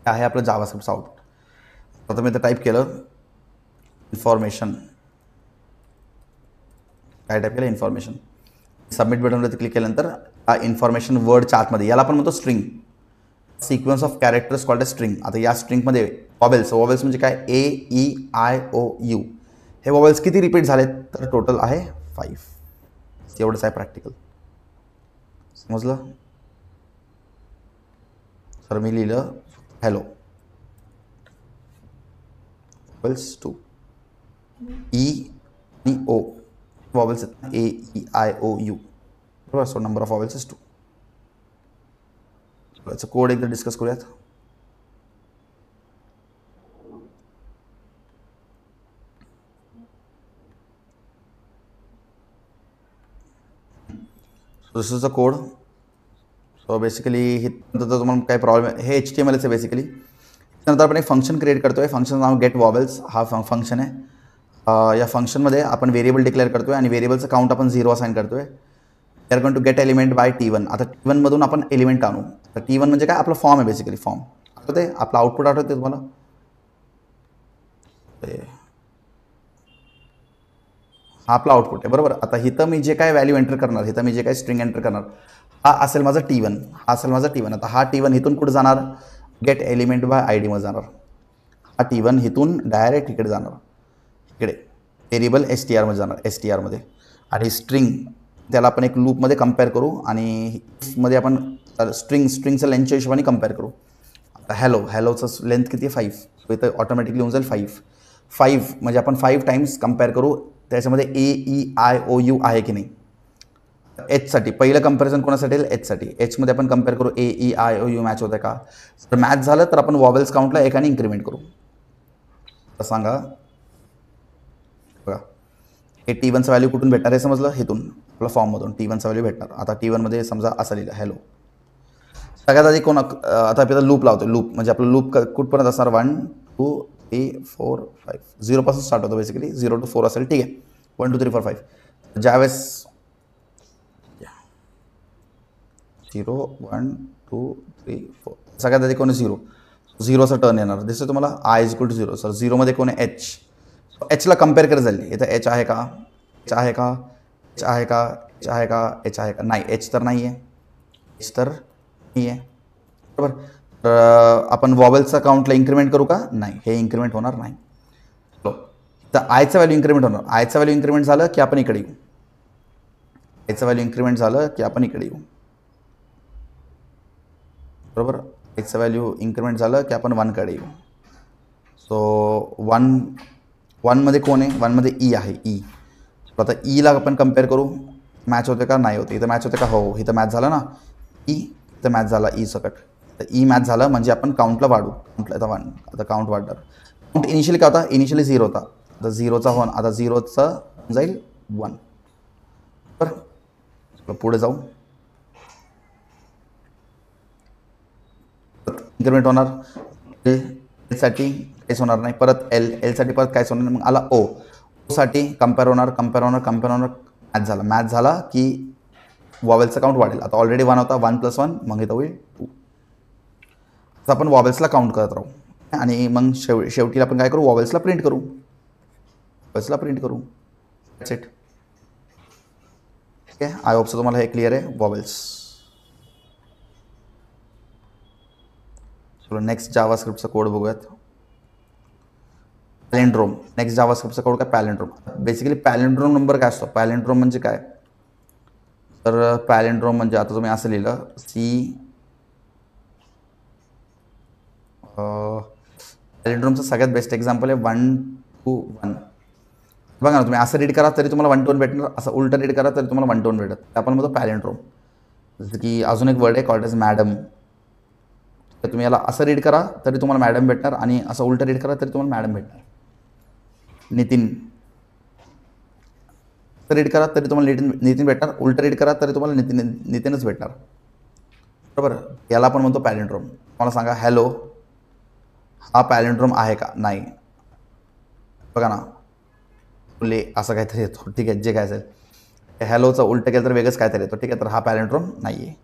आहे आपलं जावास्क्रिप्ट आउटपुट. आता मी इथं टाईप केलं इन्फॉर्मेशन. काय टाईप केलं, इन्फॉर्मेशन. सबमिट बटनवरती क्लिक केल्यानंतर हा इन्फॉर्मेशन वर्ड चार्टमध्ये, याला आपण म्हणतो string. Sequence of characters called a string. आता या स्ट्रिंगमध्ये वॉवेल्स म्हणजे काय, AEIOU हे वॉवेल्स किती रिपीट झालेत, तर टोटल आहे 5. एवढंच आहे प्रॅक्टिकल. समजलं. तर मी लिहिलं हॅलो वॉवेल्स 2, E आणि O वॉवेल्स आहेत, AEIOU बरोबर. So number of vowels is 2. याचं कोड एकदा डिस्कस करूयात. This is the code. So basically तुम्हाला काय प्रॉब्लेम आहे, हे HTML आहे बेसिकली. त्यानंतर आपण एक फंक्शन क्रिएट करतोय. फंक्शन नाव गेट वॉवेल्स हा फंक्शन आहे. या फंक्शनमध्ये आपण व्हेरिएबल डिक्लेअर करतोय आणि व्हेरिएबलचं काउंट आपण 0 असाइन करतोय. We are going to get element by T1. आता T1 मधून आपण एलिमेंट आणू. तर T1 म्हणजे काय, आपला फॉर्म आहे बेसिकली. फॉर्म आठवते, आपला आउटपुट आठवते तुम्हाला. हा आपला आउटपुट आहे बरोबर. आता इथं मी जे काय व्हॅल्यू एंटर करणार, इथं मी जे काय स्ट्रिंग एंटर करणार, हा असेल माझा T1. हा असेल माझा T1. आता हा T1 इथून कुठे जाणार, गेट एलिमेंट बाय ID मध्ये जाणार. हा T1 इथून डायरेक्ट इकडे जाणार, इकडे व्हेरिएबल STR मध्ये जाणार, STR मध्ये. आणि स्ट्रिंग त्याला आपण एक लूपमध्ये कम्पेअर करू आणि मध्ये आपण स्ट्रिंगचं लेंथच्या हिशोबाने कम्पेअर करू. आता हॅलोचं लेंथ किती आहे, 5. इथं ऑटोमॅटिकली होऊन जाईल 5 म्हणजे आपण 5 टाइम्स कम्पेअर करू. त्याच्यामध्ये AEIOU आहे की नाही. Hसाठी पहिलं कंपॅरिझन कोणासाठी येईल, Hसाठी. Hमध्ये आपण कम्पेअर करू, AEIOU मॅच होतं का. जर मॅच झालं तर आपण वॉवेल्स काउंटला एकाने इन्क्रीमेंट करू. तर सांगा बघा, हे T1चं व्हॅल्यू कुठून भेटणार हे समजलं, इथून आपला फॉर्ममधून T1चा व्हॅल्यू भेटणार. आता T1 मध्ये समजा असं लिहिलं हॅलो. सगळ्यात आधी कोण, आता आपल्याला लूप लावतो. लूप म्हणजे आपलं लूप कुठपर्यंत असणार, 1 2 3 4 5, 0 पासून स्टार्ट होतो बेसिकली. 0 to 4 असेल, ठीक आहे. 1 2 3 4 5. ज्यावेळेस 0 1 2 3 4 सगळ्यात आधी कोण आहे, 0चा टर्न येणार. दिसतं तुम्हाला, I is equal to 0. Sir 0 मध्ये कोण आहे, H. Hला कम्पेअर करत जाईल. इथं H आहे का, H आहे का, H आहे का, H आहे का, H आहे का, नाही. H तर नाही आहे, H तर नाही आहे बरोबर. तर आपण वॉवेल्सचा काउंटला इन्क्रीमेंट करू का, नाही. हे इन्क्रीमेंट होणार नाही. तर आयचं व्हॅल्यू इन्क्रीमेंट होणार. आयचं व्हॅल्यू इन्क्रीमेंट झालं की आपण इकडे येऊ. आयचं व्हॅल्यू इन्क्रीमेंट झालं की आपण इकडे येऊ बरोबर. एक्सचं व्हॅल्यू इन्क्रिमेंट झालं की आपण 1कडे येऊ. सो 1मध्ये कोण आहे? 1मध्ये ई आहे, ई. आता ईला आपण कम्पेअर करू, मॅच होते का? नाही होते. इथं मॅच होते का? हो, इथं मॅच झालं ना, ई इथं मॅच झाला ई सकट. तर ई मॅच झालं म्हणजे आपण काउंटला वाढू. काउंटला आता 1, आता काउंट वाढणार. काउंट इनिशियली काय होता? इनिशियली 0 होता. आता 0चा होऊन आता 0चा जाईल 1. बरं, पुढे जाऊ. इन्क्रिमेंट होणार, एलसाठी काहीच होणार नाही. परत एलसाठी परत काहीच होणार नाही. मग आला ओसाठी कम्पेअर होणार, मॅच झाला. मॅच झाला की वॉवेल्सचा काउंट वाढेल. आता ऑलरेडी 1 होता, 1 + 1 मग इथं होईल 2. तर आपण वॉवेल्सला काउंट करत राहू आणि मग शेवटी आपण काय करू? वॉवेल्सला प्रिंट करू. That's it. ठीक आहे, आय होप सो तुम्हाला हे क्लिअर आहे. वॉवेल्स. चलो नेक्स्ट जावास्क्रिप्टचा कोड बघूयात. पॅलिंड्रोम. नेक्स्ट जावास्क्रिप्टचा कोड काय? पॅलिंड्रोम. बेसिकली पॅलिंड्रोम नंबर काय असतो? पॅलिंड्रोम म्हणजे काय? तर पॅलिंड्रोम म्हणजे आता तुम्ही असं लिहिलं पॅलिंड्रोमचं सगळ्यात बेस्ट एक्झाम्पल आहे 1 to 1. बघा ना, तुम्ही असं रीड करा तरी तुम्हाला 1 to 1 भेटणार, असं उलटं रीड करा तरी तुम्हाला 1 to 1 भेटत. आपण म्हणतो पॅलिंड्रोम. जसं की अजून एक वर्ड आहे कॉल्ड एज मॅडम. तर तुम्ही याला असं रीड करा तरी तुम्हाला मॅडम भेटणार आणि असं उलटं रीड करा तरी तुम्हाला मॅडम भेटणार. नितीन रीड करा तरी तुम्हाला नितीन भेटणार, उलटं रीड करा तरी तुम्हाला नितीनच भेटणार. बरोबर. याला आपण म्हणतो पॅलिंड्रोम. मला सांगा, हॅलो हा पॅलिंड्रोम आहे का? नाही. बघा ना, ले असं काहीतरी येतो. ठीक आहे, जे काय असेल. हॅलोचं उलटं केलं तर वेगळंच काहीतरी येतो. ठीक आहे, तर हा पॅलिंड्रोम नाही आहे.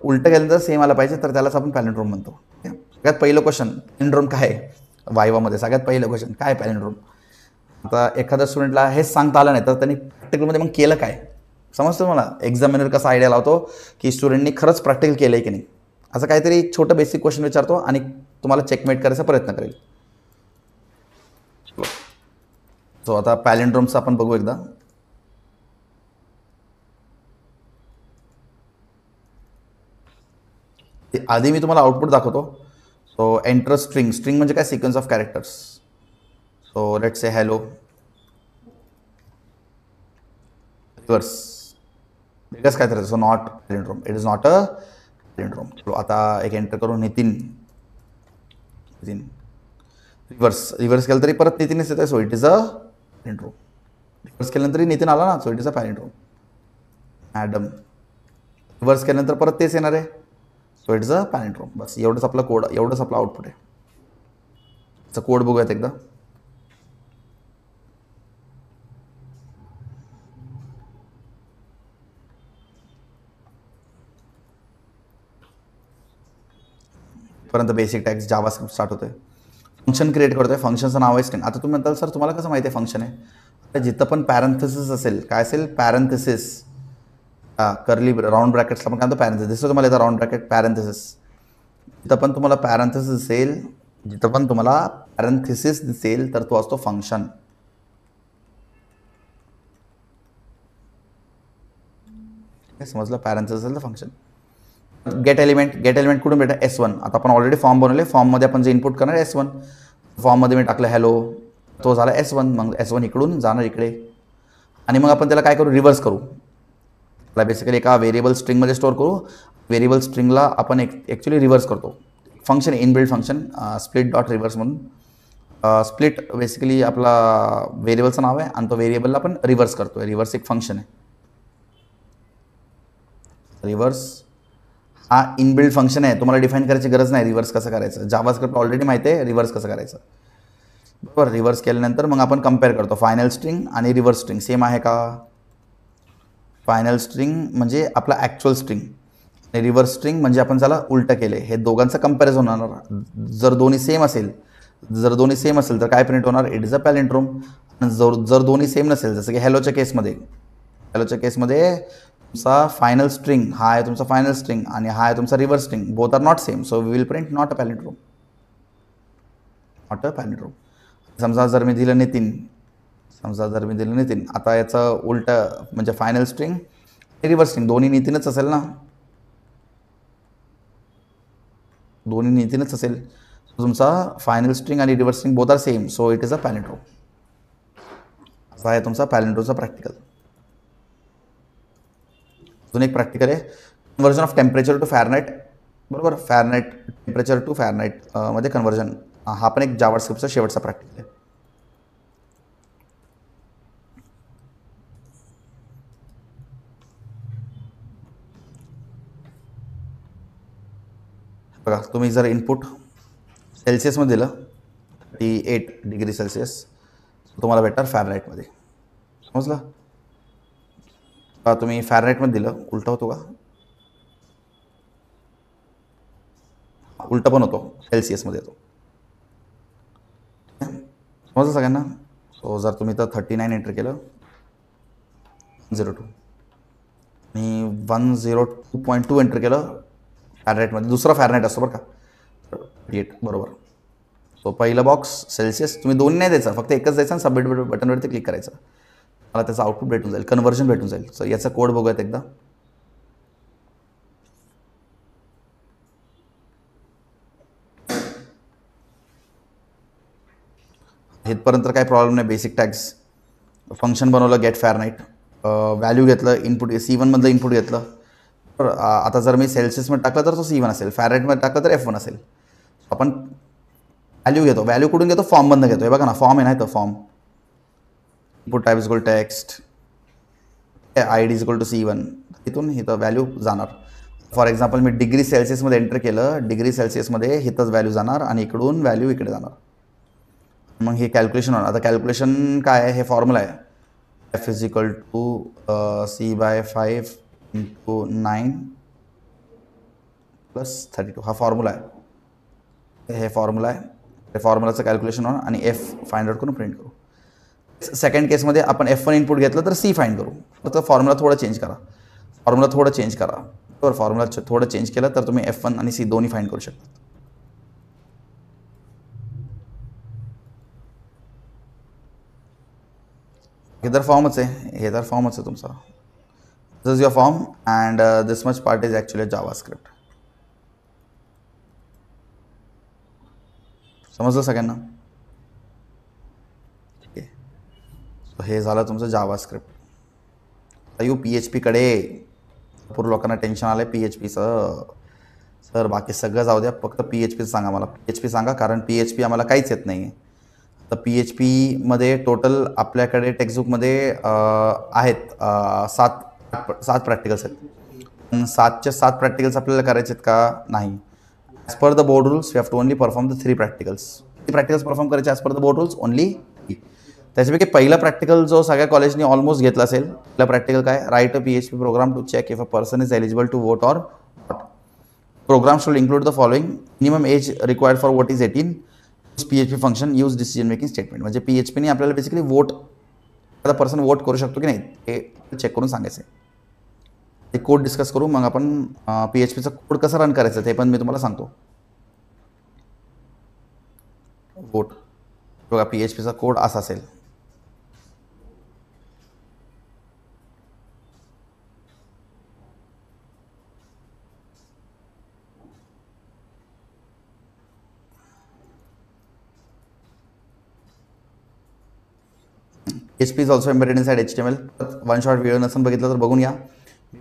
उलटं केलं तर सेम आला पाहिजे, तर त्यालाच आपण पॅलिंड्रोम म्हणतो. सगळ्यात पहिलं क्वेश्चन, पॅलिंड्रोम काय आहे? वायवामध्ये सगळ्यात पहिलं क्वेश्चन, काय पॅलिंड्रोम? आता एखाद्या स्टुडंटला हेच सांगता आलं नाही तर त्यांनी प्रॅक्टिकलमध्ये मग केलं काय? समजतं मला एक्झामिनर कसा आयडिया लावतो की स्टुडंटनी खरंच प्रॅक्टिकल केलं आहे की नाही. असं काहीतरी छोटं बेसिक क्वेश्चन विचारतो आणि तुम्हाला चेकमेट करायचा प्रयत्न करेल. सो आता पॅलिंड्रोमचं आपण बघू एकदा. आधी मी तुम्हाला आउटपुट दाखवतो. So enter string. स्ट्रिंग म्हणजे काय? Sequence of characters. So let's say hello. Reverse वेगळंच काय तर. So not palindrome. It is not a palindrome. चलो आता एक एंटर करू. नितीन. रिव्हर्स केलं तरी परत नितीनच येतं. So it is a palindrome. Reverse केल्यानंतरही नितीन आला ना, so it is a palindrome. Madam. Reverse केल्यानंतर परत तेच येणार आहे. So it is a palindrome. बस एवढंच आपला कोड, एवढंच आपला आउटपुट आहे. त्याचा कोड बघूयात एकदा. पर्यंत बेसिक टॅग्स जावास्क्रिप्ट स्टार्ट होतोय. फंक्शन क्रिएट करतोय. फंक्शनचं नाव आहे स्ट्रिंग. आता तुम्ही म्हणताल सर तुम्हाला कसं माहिती आहे फंक्शन आहे? तर जिथं पण पॅरेंथेसिस असेल, काय असेल? पॅरेंथेसिस. कर्ली राऊंड ब्रॅकेट्सला आपण काय म्हणतो? पॅरेंथेसिस. दिसतो तुम्हाला इथं राऊंड ब्रॅकेट पॅरेंथेसिस. जिथं पण तुम्हाला पॅरेंथेसिस दिसेल, तर तो असतो फंक्शन. समजलं? पॅरेंथेसिस असेल तर फंक्शन. गेट एलिमेंट कुठून भेटा? S1. आता आपण ऑलरेडी फॉर्म बनवले. फॉर्ममध्ये आपण जे इनपुट करणार S1. फॉर्ममध्ये मी टाकलं हॅलो, तो झाला S1. मग S1 इकडून जाणार इकडे आणि मग आपण त्याला काय करू? रिव्हर्स करू. त्याला बेसिकली एका व्हेरिएबल स्ट्रिंगमध्ये स्टोअर करू. व्हेरिएबल स्ट्रिंगला आपण ॲक्च्युली रिव्हर्स करतो. Function inbuilt function split dot reverse म्हणून. स्प्लिट बेसिकली आपला व्हेरिएबलचं नाव आहे आणि तो व्हेरिएबलला आपण रिव्हर्स करतो. रिव्हर्स एक फंक्शन आहे. रिव्हर्स हा इनबिल्ड फंक्शन आहे. तुम्हाला डिफाईन करायची गरज नाही रिव्हर्स कसं करायचं. जावास्क्रिप्ट ऑलरेडी माहिती आहे रिव्हर्स कसं करायचं. बरोबर. रिव्हर्स केल्यानंतर मग आपण कम्पेअर करतो. फायनल स्ट्रिंग आणि रिव्हर्स स्ट्रिंग सेम आहे का? फायनल स्ट्रिंग म्हणजे आपला ॲक्च्युअल स्ट्रिंग आणि रिव्हर्स स्ट्रिंग म्हणजे आपण त्याला उलटं केले. हे दोघांचं कम्पॅरिझन होणार. जर दोन्ही सेम असेल तर काय प्रिंट होणार? It is a palindrome. जर दोन्ही सेम नसेल, जसं की हॅलोच्या केसमध्ये तुमचा फायनल स्ट्रिंग हा आहे तुमचा फायनल स्ट्रिंग आणि हा आहे तुमचा reverse string. Both are not same. So we will print not a palindrome. समजा जर मी दिलं नितीन, आता याचं उलटं म्हणजे फायनल स्ट्रिंग रिव्हर्स स्ट्रिंग दोन्ही नितीनच असेल ना. दोन्ही नीतीनच असेल, तुमचा फायनल स्ट्रिंग आणि reverse string both are same, so it is a palindrome. असा आहे तुमचा पॅलिंड्रोमचा प्रॅक्टिकल. अजून एक प्रॅक्टिकल आहे conversion of temperature to Fahrenheit. बरोबर, फॅरनाईट टेम्परेचर टू फॅरनाईट मध्ये कन्वर्जन. हा पण एक जावास्क्रिप्टचा शेवटचा प्रॅक्टिकल आहे. बघा, तुम्ही जर इनपुट सेल्सिअसमध्ये दिलं 38 डिग्री सेल्सिअस, तुम्हाला भेटणार फॅरनाईटमध्ये. समजलं? तुम्ही फॅरनाईटमध्ये दिलं, उलटा होतो का? उलटा पण होतो, सेल्सिअसमध्ये येतो. समजलं सगळ्यांना? सो जर तुम्ही तर 39 एंटर केलं 02 आणि 102.2 एंटर केलं फॅरनाईटमध्ये, दुसरा फॅरनाईट असतो बरं का, 38 बरोबर. सो पहिलं बॉक्स सेल्सिअस, तुम्ही दोन्ही नाही द्यायचं, फक्त एकच द्यायचं आणि सबमिट बटनवरती क्लिक करायचं. मला त्याचा आउटपुट भेटून जाईल, कन्वर्जन भेटून जाईल. सो याचा कोड बघूयात एकदा. इथपर्यंत काही प्रॉब्लेम नाही. बेसिक टॅग्स, फंक्शन बनवलं गेट फॅरनाईट, व्हॅल्यू घेतलं, इनपुट C1 मधलं इनपुट घेतलं. तर आता जर मी सेल्सिअसमध्ये टाकलं तर तो C1 असेल, फॅरनाईटमध्ये टाकलं तर F1 असेल. आपण व्हॅल्यू घेतो, व्हॅल्यू कुठून घेतो? फॉर्ममधनं घेतो. हे बघा ना, फॉर्म आहे ना, तर form input type is equal text, ID is equal to C1, इथून इथं व्हॅल्यू जाणार. फॉर एक्झाम्पल मी डिग्री सेल्सिअसमध्ये एंटर केलं, डिग्री सेल्सिअसमध्ये इथंच व्हॅल्यू जाणार आणि इकडून व्हॅल्यू इकडे जाणार. मग हे कॅल्क्युलेशन होणार. आता कॅल्क्युलेशन काय आहे? हे फॉर्म्युला आहे, F is equal to C/5 into 9 plus 32. हा फॉर्म्युला आहे, हे फॉर्म्युला आहे. हे फॉर्म्युलाचं कॅल्क्युलेशन होणार आणि F फाइंड आउट करून प्रिंट करू. सेकंड केसमध्ये आपण F1 इनपुट घेतलं तर C फाइंड करू. फक्त फॉर्म्युला थोडं चेंज करा, तर फॉर्म्युला थोडं चेंज केलं तर तुम्ही F1 आणि C दोन्ही फाइंड करू शकता. हे तर फॉर्मच आहे, तुमचा. This is your form and this much part is actually JavaScript. समजलं सगळ्यांना? हे झालं तुमचं जावास्क्रिप्ट. आता PHPकडे. भरपूर लोकांना टेन्शन आलं आहे PHPचं. सर बाकी सगळं जाऊ द्या, फक्त PHPचं सांगा मला. PHP सांगा, कारण PHP आम्हाला काहीच येत नाही. तर PHPमध्ये टोटल आपल्याकडे टेक्स्टबुकमध्ये आहेत 7 प्रॅक्टिकल्स आहेत. 7च्या 7 प्रॅक्टिकल्स आपल्याला करायचे आहेत का? नाही. As per the board rules we have to only perform the 3 practicals. 3 practicals perform करायचे as per the board rules only. त्याच्यापैकी पहिला प्रॅक्टिकल जो सगळ्या कॉलेजनी ऑलमोस्ट घेतला असेल, पहिला प्रॅक्टिकल काय? Write a PHP program to check if a person is eligible to vote or not. Program should include the following: minimum age required for vote is 18, PHP function, use decision making statement. म्हणजे PHPने आपल्याला basically vote, एखादा person vote करू शकतो की नाही हे check करून सांगायचं आहे. ते कोड डिस्कस करू, मग आपण PHPचा कोड कसं रन करायचं ते पण मी तुम्हाला सांगतो. वोट बघा, PHPचा कोड असा असेल. PHP is also embedded inside HTML. One shot video नसेल बघितलं तर बघून या.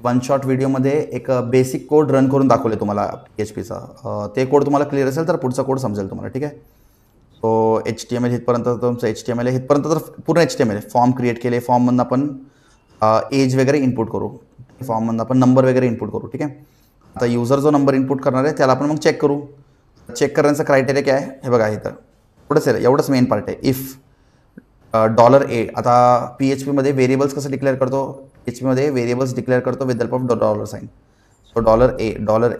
वन शॉट व्हिडिओमध्ये एक बेसिक कोड रन करून दाखवले तुम्हाला PHPचा. ते कोड तुम्हाला क्लिअर असेल तर पुढचा कोड समजेल तुम्हाला, ठीक आहे? सो HTML इथपर्यंत तुमचं HTML आहे, इथपर्यंत तर पूर्ण HTML आहे. फॉर्म क्रिएट केले, फॉर्ममधून आपण एज वगैरे इनपुट करू, फॉर्ममधून आपण नंबर वगैरे इनपुट करू, ठीक आहे? आता युजर जो नंबर इनपुट करणार आहे त्याला आपण मग चेक करू. चेक करण्याचा क्रायटेरिया काय आहे हे बघा इथं. थोडंच आहे, एवढंच मेन पार्ट आहे. If $A. आता PHPमध्ये व्हेरिएबल्स कसं डिक्लेअर करतो? PHPमध्ये व्हेरिएबल्स डिक्लेअर करतो with help of $. So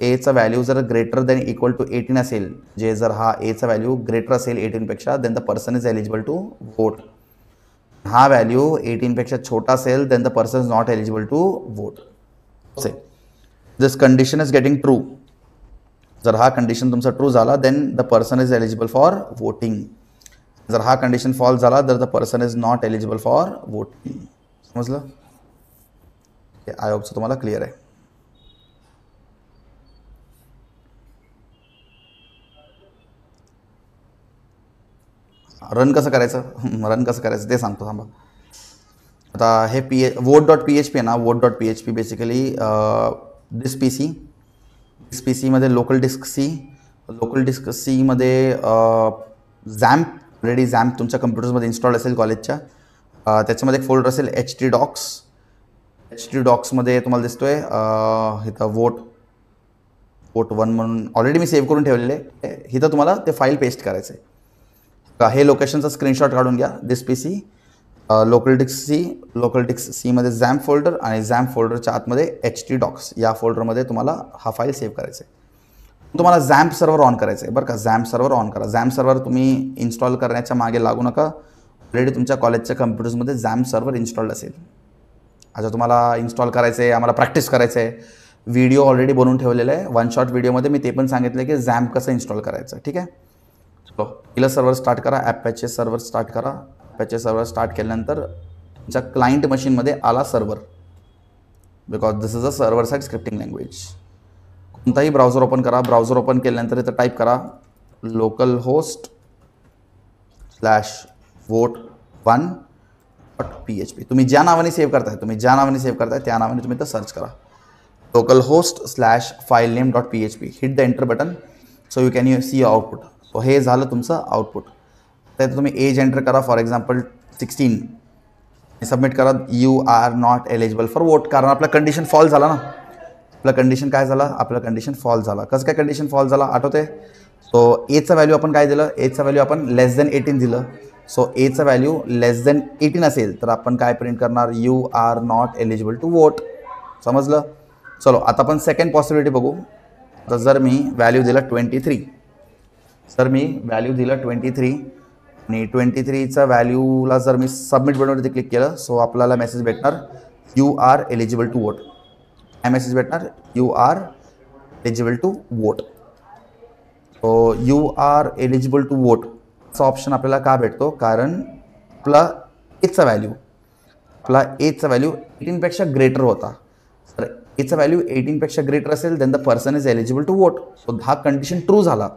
$A चा व्हॅल्यू जर ग्रेटर दॅन इक्वल टू 18 असेल, जे जर हा एचा व्हॅल्यू ग्रेटर असेल 18 पेक्षा, then the person is eligible to vote. हा व्हॅल्यू 18 पेक्षा छोटा असेल, then the person is not eligible to vote. This condition is getting true. जर हा कंडिशन तुमचा ट्रू झाला, then the person is eligible for voting. जर हा कंडिशन फॉल्स झाला तर the person is not eligible for voting. समजलं? I होपचं तुम्हाला क्लिअर आहे. रन कसं करायचं ते सांगतो थांबा. आता हे vote.php आहे ना, vote.php बेसिकली दिस पी सीमध्ये लोकल डिस्क सी मध्ये झॅम्प, ऑलरेडी झॅम्प तुमच्या कम्प्युटर्समध्ये इन्स्टॉल असेल कॉलेजच्या. त्याच्यामध्ये एक फोल्डर असेल ht डॉक्समध्ये तुम्हाला दिसतोय इथं वोट 1 म्हणून ऑलरेडी मी सेव्ह करून ठेवलेले आहे. इथं तुम्हाला ते फाईल पेस्ट करायचं आहे. हे लोकेशनचा स्क्रीनशॉट काढून घ्या. दिस पी सी लोकल डिस्क सीमध्ये झॅम्प फोल्डर आणि झॅम्प फोल्डरच्या आतमध्ये ht डॉक्स या फोल्डरमध्ये तुम्हाला हा फाईल सेव्ह करायचा आहे. तुम्हाला झॅम्प सर्व्हर ऑन करायचं आहे बरं का. झॅम्प सर्व्हर ऑन करा. झॅम्प सर्व्हर तुम्ही इन्स्टॉल करण्याच्या मागे लागू नका. ऑलरेडी तुमच्या कॉलेजच्या कम्प्युटर्समध्ये झॅम्प सर्व्हर इन्स्टॉल्ड असेल. आता तुम्हाला इन्स्टॉल करायचं आहे, आम्हाला प्रॅक्टिस करायचं आहे. व्हिडिओ ऑलरेडी बनवून ठेवलेला आहे. 1 शॉट व्हिडिओमध्ये मी ते पण सांगितलं आहे की झॅम्प कसं इन्स्टॉल करायचं. ठीक आहे. चलो पहिलं सर्व्हर स्टार्ट करा. ॲपॅचे सर्व्हर स्टार्ट करा. ॲपॅचे सर्व्हर स्टार्ट केल्यानंतर तुमच्या क्लायंट मशीनमध्ये आला server, because this is a server side scripting language. कोणताही ब्राउझर ओपन करा. ब्राउझर ओपन केल्यानंतर इथं टाईप करा localhost/vote1.php. तुम्ही ज्या नावाने सेव्ह करताय त्या नावाने तुम्ही इथं सर्च करा. localhost/filename.php. Hit the enter button so you can see output. So हे झालं तुमचं आउटपुट. त्यात तुम्ही एज एंटर करा, फॉर एक्झाम्पल 16. सबमिट करा. You are not eligible for vote, कारण आपला कंडिशन फॉल झाला ना. आपलं कंडिशन काय झालं? आपलं कंडिशन फॉल झाला. कसं काय कंडिशन फॉल झाला आठवते? सो एजचा व्हॅल्यू आपण काय दिलं? एजचा व्हॅल्यू आपण <18 दिलं. सो एजचा व्हॅल्यू <18 असेल तर आपण काय प्रिंट करणार? You are not eligible to vote. समजलं? चलो आता आपण सेकंड पॉसिबिलिटी बघू. तर जर मी व्हॅल्यू दिला 23 आणि 23चा व्हॅल्यूला जर मी सबमिट बटनवरती क्लिक केलं, सो आपल्याला मेसेज भेटणार you are eligible to vote. काय मेसेज भेटणार? You are eligible to vote. So you are eligible to वोटचा ऑप्शन आपल्याला का भेटतो? कारण आपला एजचा व्हॅल्यू 18पेक्षा ग्रेटर होता. तर एजचा व्हॅल्यू 18पेक्षा ग्रेटर असेल then the person is eligible to vote. So हा कंडिशन ट्रू झाला.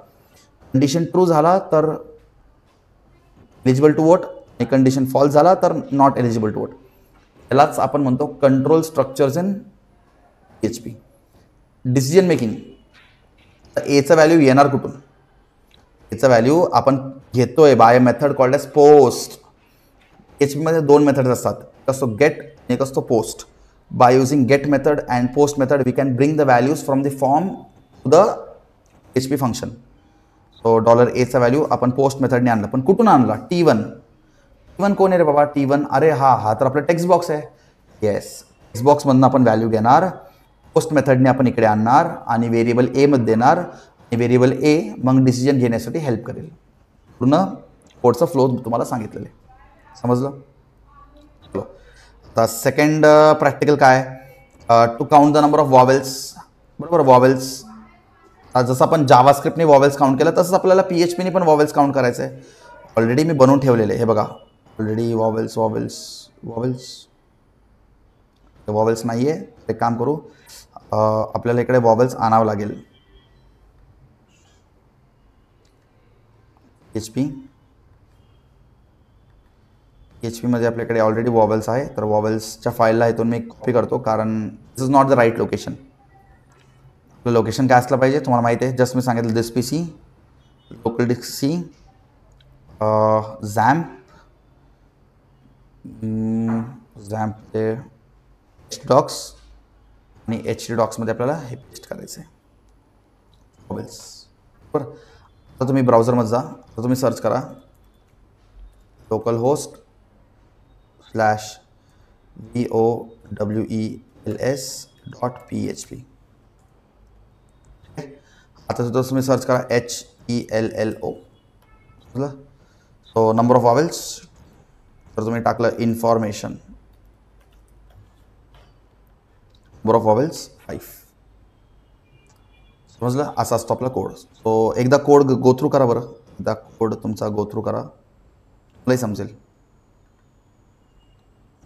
तर एलिजिबल टू वोट आणि कंडिशन फॉल्स झाला तर नॉट एलिजिबल टू वोट. यालाच आपण म्हणतो control structures in PHP. Decision making. एचा व्हॅल्यू येणार कुठून? एचा व्हॅल्यू आपण घेतोय by method called as post. PHPमध्ये 2 मेथड्स असतात, एक असतो गेट आणि एक असतो post. By using get method and post method we can bring the values from the form to the PHP function. So $a value आपण पोस्ट मेथडने आणलं. पण कुठून आणला? T1 कोण आहे रे बाबा? T1 अरे हा तर आपला टेक्स्ट बॉक्स आहे. येस, टेक्स्ट बॉक्समधून आपण व्हॅल्यू घेणार, पोस्ट मेथडने आपण इकडे आणणार आणि व्हेरिएबल ए मध्ये देणार. आणि व्हेरिएबल ए मग डिसिजन घेण्यासाठी हेल्प करेल. पूर्ण कोडचा फ्लो तुम्हाला सांगितलेलं आहे. समजलं? आता सेकंड प्रॅक्टिकल काय? To count the number of vowels. बरोबर, वॉवेल्स. जसं आपण जावास्क्रिप्टने वॉवेल्स काउंट केलं तसंच आपल्याला PHPने पण वॉवेल्स काउंट करायचं आहे. ऑलरेडी मी बनवून ठेवलेले हे बघा. ऑलरेडी वॉवेल्स नाही आहे. एक काम करू, आपल्याला इकडे वॉवेल्स आणावं लागेल. PHPमध्ये आपल्याकडे ऑलरेडी वॉवेल्स आहे. तर वॉवेल्सच्या फाईलला इथून मी कॉपी करतो, कारण this is not the right location. Location काय असलं पाहिजे तुम्हाला माहिती आहे. जस्ट मी सांगितलं this PC, local disk C, XAMPP docs आणि ht डॉक्समध्ये आपल्याला हे पेस्ट करायचं आहे वॉवेल्स. बरं, आता तुम्ही ब्राउझरमध्ये जा. तर तुम्ही सर्च करा localhost/voels.php. आता सुद्धा तुम्ही सर्च करा HELLO. So number of vowels, तर तुम्ही टाकलं इन्फॉर्मेशन, नंबर ऑफ वॉवेल्स 5. समजलं? असा असतो आपला कोड. सो एकदा कोड गो थ्रू करा बरं. एकदा कोड तुमचा गो थ्रू करा, तुलाही समजेल.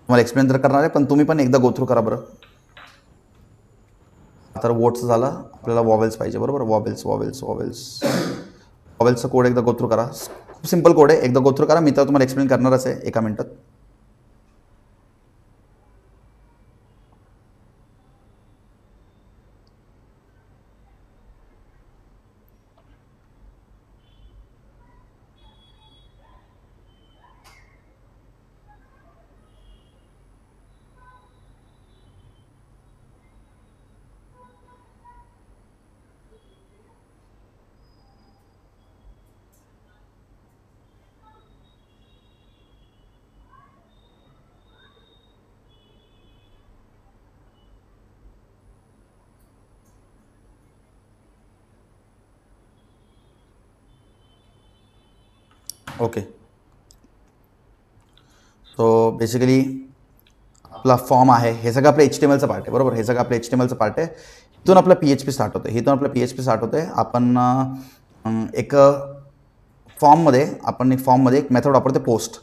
तुम्हाला एक्सप्लेन तर करणार आहे, पण तुम्ही पण एकदा गो थ्रू करा बरं. तर वोटचं झालं, आपल्याला वॉवेल्स पाहिजे. बरोबर, वॉवेल्सचं कोड एकदा गो थ्रू करा. सिंपल कोड आहे, एकदा गो थ्रू करा, मी तर तुम्हाला एक्सप्लेन करणारच आहे एका मिनिटात. ओके, सो बेसिकली आपला फॉर्म आहे, हे सगळं आपलं HTMLचं पार्ट आहे, बरोबर. हे सगळं आपलं HTMLचं पार्ट आहे. इथून आपलं PHP स्टार्ट होतं, इथून आपलं PHP स्टार्ट होतं. आपण एक फॉर्ममध्ये एक मेथड वापरते पोस्ट.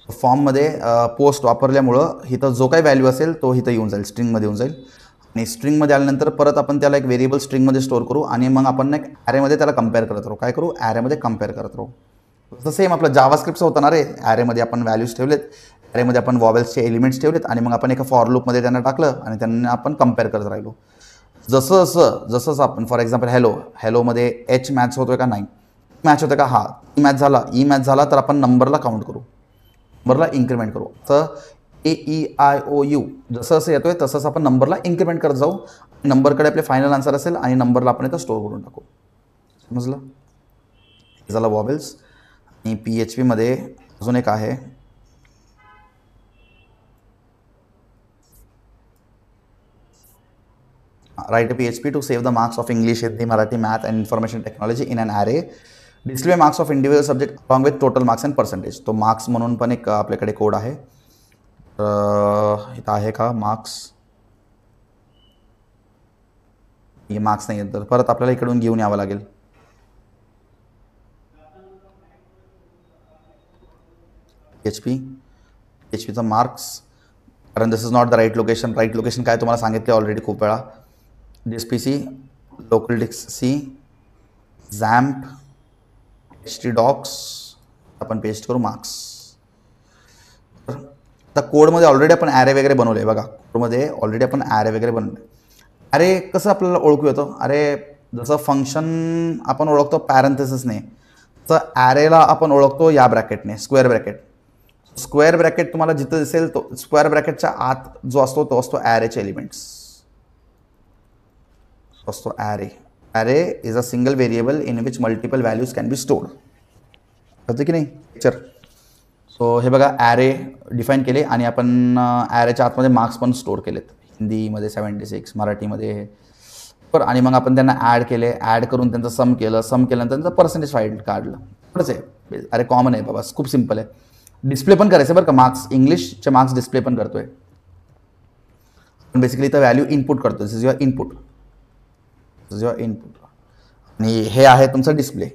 फॉर्ममध्ये पोस्ट वापरल्यामुळं इथं जो काही व्हॅल्यू असेल तो इथं येऊन जाईल, स्ट्रिंगमध्ये येऊन जाईल. आणि स्ट्रिंगमध्ये आल्यानंतर परत आपण त्याला एक व्हेरिएबल स्ट्रिंगमध्ये स्टोअर करू आणि मग आपण एक ॲरेमध्ये त्याला कम्पेअर करत राहू. काय करू? ॲरेमध्ये कम्पेअर करत राहू. तसं सेम आपलं जावास्क्रिप्टचं होतं ना रे. ॲरेमध्ये आपण व्हॅल्यूज ठेवलेत, ॲरेमध्ये आपण वॉवेल्सचे एलिमेंट्स ठेवलेत आणि मग आपण एका फॉर लूपमध्ये त्यांना टाकलं आणि त्यांना आपण कम्पेअर करत राहिलो. जसं आपण फॉर एक्झाम्पल हॅलोमध्ये एच मॅच होतोय का? नाही. मॅच होतं का? हा. ई मॅच झाला तर आपण नंबरला काउंट करू, नंबरला इन्क्रीमेंट करू. तर AEIOU जसं येतोय तसंच आपण नंबरला इन्क्रीमेंट करत जाऊ. नंबरकडे आपले फायनल आन्सर असेल आणि नंबरला आपण इथं स्टोअर करून टाकू. समजलं? हे झालं वॉवेल्स. आणि PHPमध्ये अजून एक आहे, write a PHP to save the marks of English, Hindi, Marathi, Math and Information Technology in an array. Display marks of individual subject along with total marks and percentage. तो मार्क्स म्हणून पण एक आपल्याकडे code आहे. इथं आहे का marks? हे मार्क्स नाही आहेत, तर परत आपल्याला इकडून घेऊन यावं लागेल. PHPचा मार्क्स, कारण this is not the right location. Right location काय तुम्हाला सांगितले ऑलरेडी खूप वेळा. DiskPC, local disk C, XAMPP, htdocs, आपण पेस्ट करू मार्क्स. आता कोडमध्ये ऑलरेडी आपण ॲरे वगैरे बनवले बघा. कोडमध्ये ऑलरेडी आपण ॲरे वगैरे बनवले. अरे कसं आपल्याला ओळखू येतं? अरे जसं फंक्शन आपण ओळखतो पॅरेंथेसिसने, तर ॲरेला आपण ओळखतो या ब्रॅकेटने, स्क्वेअर ब्रॅकेट. स्क्वेअर ब्रॅकेट तुम्हाला जिथं दिसेल तो स्क्वेअर ब्रॅकेटच्या आत जो असतो तो असतो ॲरेचे एलिमेंट्स असतो. Array is a single variable in which multiple values can be stored. कळतं की नाही पिक्चर? सो हे बघा, ॲरे डिफाईन केले आणि आपण ॲरेच्या आतमध्ये मार्क्स पण स्टोअर केलेत. हिंदीमध्ये 76, मराठीमध्ये पर, आणि मग आपण त्यांना ॲड केले. ॲड करून त्यांचं सम केल्यानंतर त्यांचं पर्सेंटेज फाईंड काढलं. थोडंच आहे, अरे कॉमन आहे बाबा, खूप सिम्पल आहे. डिस्प्ले पण करायचं बरं का, मार्क्स, इंग्लिशचे मार्क्स डिस्प्ले पण करतोय. पण बेसिकली तर व्हॅल्यू इनपुट करतो. दिस इज युअर इनपुट, आणि हे आहे तुमचं डिस्प्ले,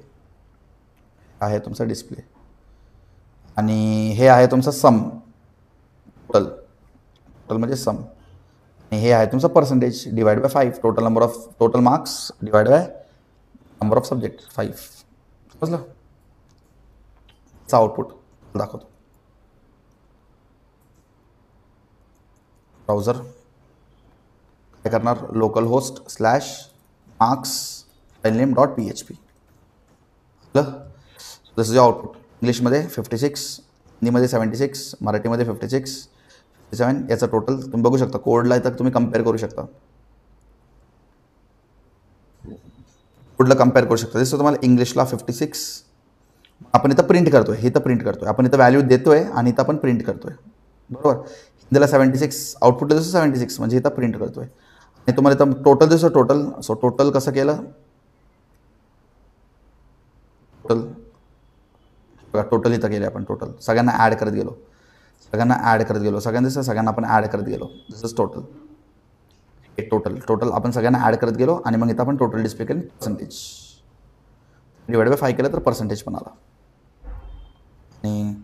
आणि हे आहे तुमचं सम, टोटल म्हणजे सम, आणि हे आहे तुमचं percentage divide by 5. Total marks divide by number of subject 5. समजलं? आउटपुट दाखवतो. ब्राउझर काय करणार? Local host /marks filename.php. This is output. इंग्लिशमध्ये 56, हिंदीमध्ये 76, मराठीमध्ये 56, 57. याचं टोटल तुम्ही बघू शकता. कोडला इथं तुम्ही कम्पेअर करू शकता. दिसतो तुम्हाला इंग्लिशला 56. आपण इथं प्रिंट करतोय, आपण इथं व्हॅल्यू देतोय आणि इथं आपण प्रिंट करतोय, बरोबर. हिंदीला 76 आउटपुट दिसतो, 76 म्हणजे इथं प्रिंट करतोय. आणि तुम्हाला इथं टोटल दिसतो, टोटल. सो टोटल कसं केलं? टोटल इथं केले आपण. टोटल सगळ्यांना ॲड करत गेलो, सगळ्यांना आपण ॲड करत गेलो. दिस इज टोटल. टोटल आपण सगळ्यांना ॲड करत गेलो आणि मग इथं आपण टोटल डिस्प्ले केलं. पर्सेंटेज डिवाइड बाय 5 केलं तर पर्सेंटेज पण आला. आणि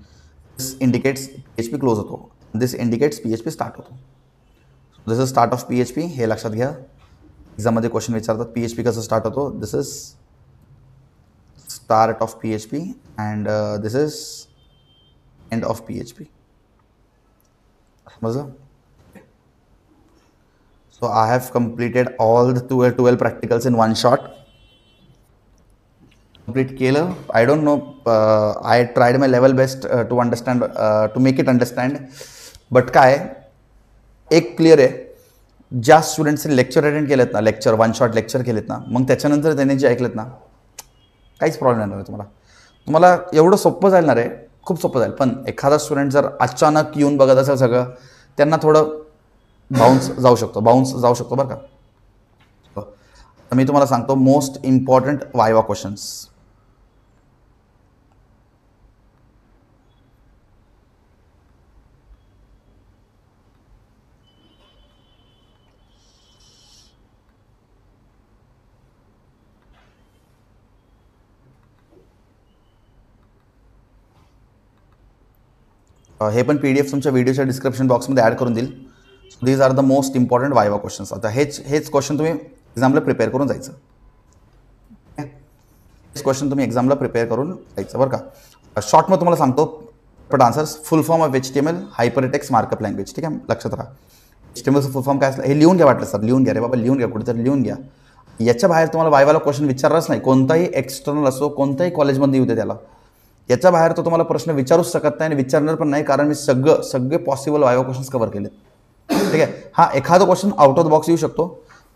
दिस इंडिकेट्स PHP क्लोज होतो, दिस इंडिकेट्स PHP स्टार्ट होतो. दिस इज स्टार्ट ऑफ PHP. हे लक्षात घ्या, एक्झाममध्ये क्वेश्चन विचारतात PHP कसं स्टार्ट होतो. दिस is start of PHP, and this is end of PHP. So I have completed all the 12 practicals in one shot. Complete केलं. I don't know, I tried my level best to understand, to make it understand, but काय एक clear आहे, ज्या स्टुडंट्सने lecture attend केलेत ना, lecture one shot lecture केलेत ना, मग त्याच्यानंतर त्यांनी जे ऐकलेत ना, काहीच प्रॉब्लेम येणार नाही तुम्हाला एवढं सोपं जाणार आहे, खूप सोपं जाईल. पण एखादा स्टुडंट जर अचानक येऊन बघत असेल सगळं, त्यांना थोडं बाउन्स जाऊ शकतो बरं का. तर मी तुम्हाला सांगतो मोस्ट इम्पॉर्टंट वायवा क्वेश्चन्स. हे पण PDF तुमच्या व्हिडिओच्या डिस्क्रिप्शन बॉक्समध्ये ॲड करून देईल. These are the most important viva questions. आता हेच क्वेश्चन तुम्ही एक्झामला प्रिपेअर करून जायचं. हेच क्वेश्चन तुम्ही एक्झामला प्रिपेअर करून जायचं बरं का. शॉर्टमध्ये तुम्हाला सांगतो पण answers. Full form of HTML hypertext markup language. ठीक आहे, लक्षात राहा. HTMLचं फुल फॉर्म काय असलं हे लिहून घ्या, वाटलं सर लिहून घ्या रे बाबा, लिहून घ्या, कुठेतरी लिहून घ्या. याच्या बाहेर तुम्हाला वायवाला क्वेश्चन विचारलाच नाही, कोणताही एक्सटर्नल असो, कोणत्याही कॉलेजमध्ये येऊ दे त्याला, याच्या बाहेर तो तुम्हाला प्रश्न विचारूच शकत नाही आणि विचारणार पण नाही, कारण मी सगळे पॉसिबल वायवा क्वेश्चन्स कव्हर केलेत. ठीक आहे. हा एखादा question out of the box येऊ शकतो,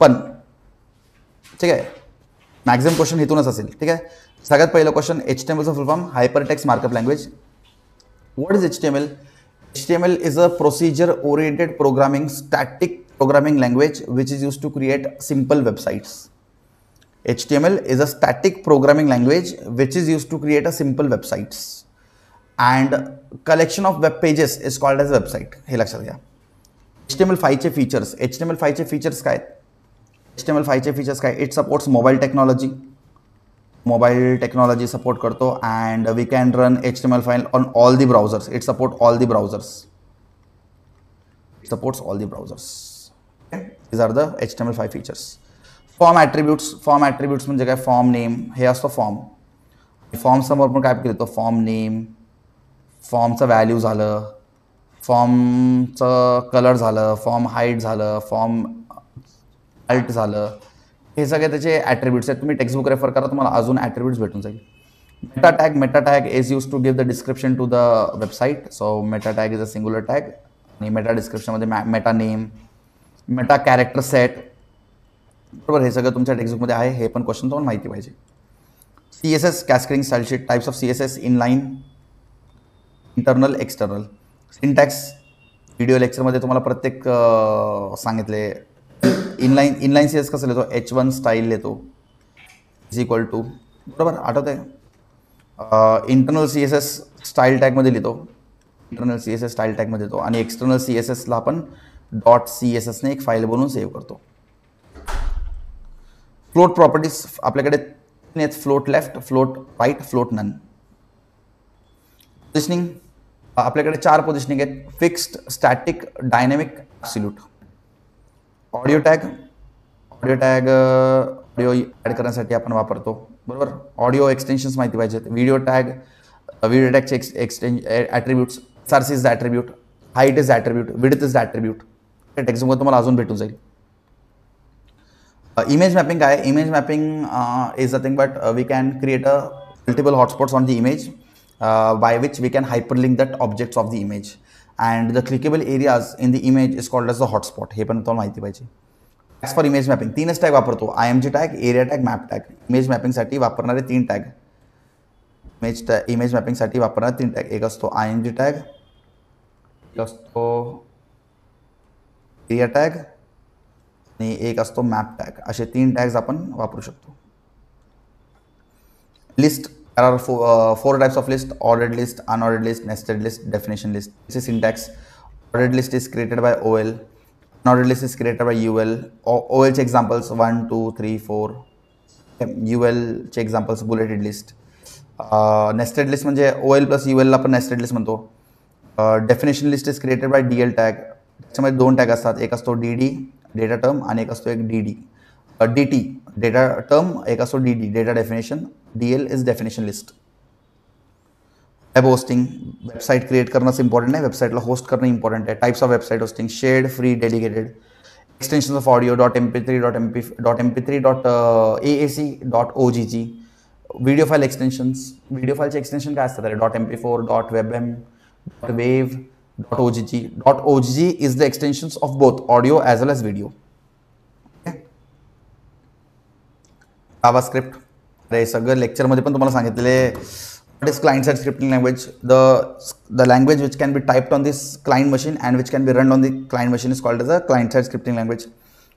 पण ठीक आहे मॅक्झिमम क्वेश्चन इथूनच असेल. ठीक आहे. सगळ्यात पहिलं क्वेश्चन, HTMLचं full form hypertext markup language. What is HTML? HTML is a procedure oriented programming, static programming language which is used to create simple websites. HTML is a static programming language which is used to create a simple websites, and collection of web pages is called as a website. हे लक्षात घ्या. HTML5 चे features. HTML5 चे features काय? HTML5 चे features काय? It supports mobile technology support करतो, and we can run HTML5 on all the browsers. It support all the browsers. It supports all the browsers. These are the HTML5 features. Form attributes म्हणजे काय? Form name हे असतो form. Form समोर पण काय केलं? Form name, फॉर्मचं value झालं, फॉर्मचं colour झालं, फॉर्म हाईट झालं, फॉर्म अल्ट झालं, हे सगळे त्याचे ॲट्रिब्यूट्स आहेत. तुम्ही टेक्स्टबुक रेफर करा, तुम्हाला अजून ॲट्रिब्यूट्स भेटून जाईल. Meta tag is use to give the description to the website. So meta tag is a singular tag. आणि मेटा डिस्क्रिप्शनमध्ये meta name, meta character set, बरोबर, हे सगळं तुमच्या टेक्स्टबुकमध्ये आहे. हे पण क्वेश्चन तुम्हाला माहिती पाहिजे. CSS cascading style sheet. Types of CSS inline, internal, external. Syntax video लेक्चरमध्ये तुम्हाला प्रत्येक सांगितले. इनलाईन CSS कसं लिहितो? H1 स्टाईल लिहितो इज इक्वल टू, बरोबर आठवत आहे. इंटरनल CSS स्टाईल टॅगमध्ये लिहितो, इंटरनल CSS स्टाईल टॅगमध्ये लिहितो. आणि एक्सटर्नल CSSला आपण .css ने एक फाईल बनवून सेव्ह करतो. फ्लोट प्रॉपर्टीज आपल्याकडे तीन आहेत. Float left, float right, float none. Positioning आपल्याकडे 4 पोझिशनिंग आहेत. Fixed, static, dynamic, absolute. Audio tag audio add करण्यासाठी आपण वापरतो, बरोबर. ऑडिओ एक्सटेन्शन्स माहिती पाहिजेत. व्हिडिओ टॅगचे attributes. SRC is the attribute, height is the attribute, width is the attribute. हे टेक्स्टबुकमध्ये तुम्हाला अजून भेटून जाईल. इमेज मॅपिंग काय? Image mapping is a thing but we can create a multiple hotspots on the image by which we can hyperlink that objects of the image, and the clickable areas in the image is called as the hotspot. हे पण तुम्हाला माहिती पाहिजे. Tags for image mapping 3च tag वापरतो. IMG tag, area tag, map tag. Image मॅपिंगसाठी वापरणारे 3 tag. Image मॅपिंगसाठी वापरणारे 3 टॅग. एक असतो IMG टॅग, एक असतो एरिया टॅग आणि एक असतो मॅप टॅग. असे 3 टॅग्स आपण वापरू शकतो. List. There are 4 types of list: ordered list, unordered list, nested list, definition list. This is syntax. Ordered list is created by OL. Unordered list is created by UL. OL चे examples 1, 2, 3, 4. UL चे examples bulleted list. Nested list म्हणजे OL plus UL ला आपण nested list म्हणतो. Definition list is created by DL tag. त्याच्यामध्ये 2 tag असतात. एक असतो DD डेटा टर्म आणि एक असतो एक DD DT डेटा टर्म, एक असतो DD data definition DL is definition list. Web hosting, website create करना इंपॉर्टेंट है, वेबसाइटला होस्ट करणं इंपॉर्टंट आहे. Types of website hosting, shared, free, dedicated. Extensions of audio .mp3, .AAC, .OGG. Video file extensions, video फाईलचे extension काय असतात? .mp4, .webm, .wave, .OGG. .OGG is the extensions of both audio as well as video. Okay? JavaScript. अरे सगळं लेक्चरमध्ये पण तुम्हाला सांगितलेले. What is client-side scripting language? The language which can be typed on this client machine and which can be run on the client machine is called as a client-side scripting language.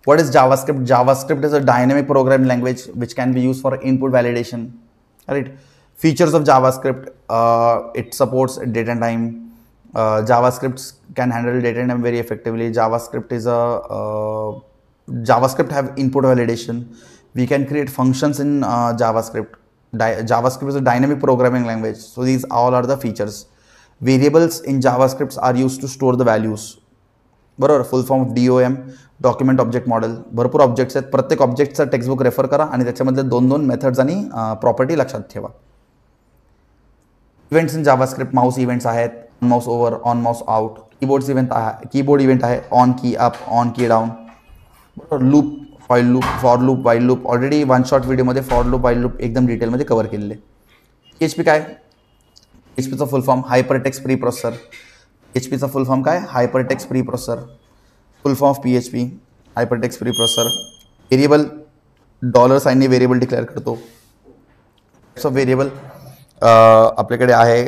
What is JavaScript? JavaScript is a dynamic programming language which can be used for input validation. Right? Features of JavaScript. It supports date and time. JavaScript can handle data and time very effectively. JavaScript have input validation. We can create functions in JavaScript. JavaScript is a dynamic programming language. So these all are the features. Variables in JavaScript are used to store the values. बरोबर. फुल form of DOM, document object model. भरपूर objects आहेत. प्रत्येक ऑब्जेक्टचं textbook refer करा आणि त्याच्यामधले 2 methods आणि property लक्षात ठेवा. Events in JavaScript, mouse events आहेत, on mouse over, on mouse out. Keyboard event आहे, on key up, on key down. बरोबर. Loop, for loop, while loop. Already one shot व्हिडिओमध्ये फॉर लूप, वाईल लूप एकदम डिटेलमध्ये cover केलेले. PHP काय? PHPचा full form hypertext preprocessor. PHPचा full form काय? Hypertext preprocessor. Full form of PHP hypertext preprocessor. Variable $साइनने variable declare करतो. टाइप्स ऑफ व्हेरिएबल आपल्याकडे आहे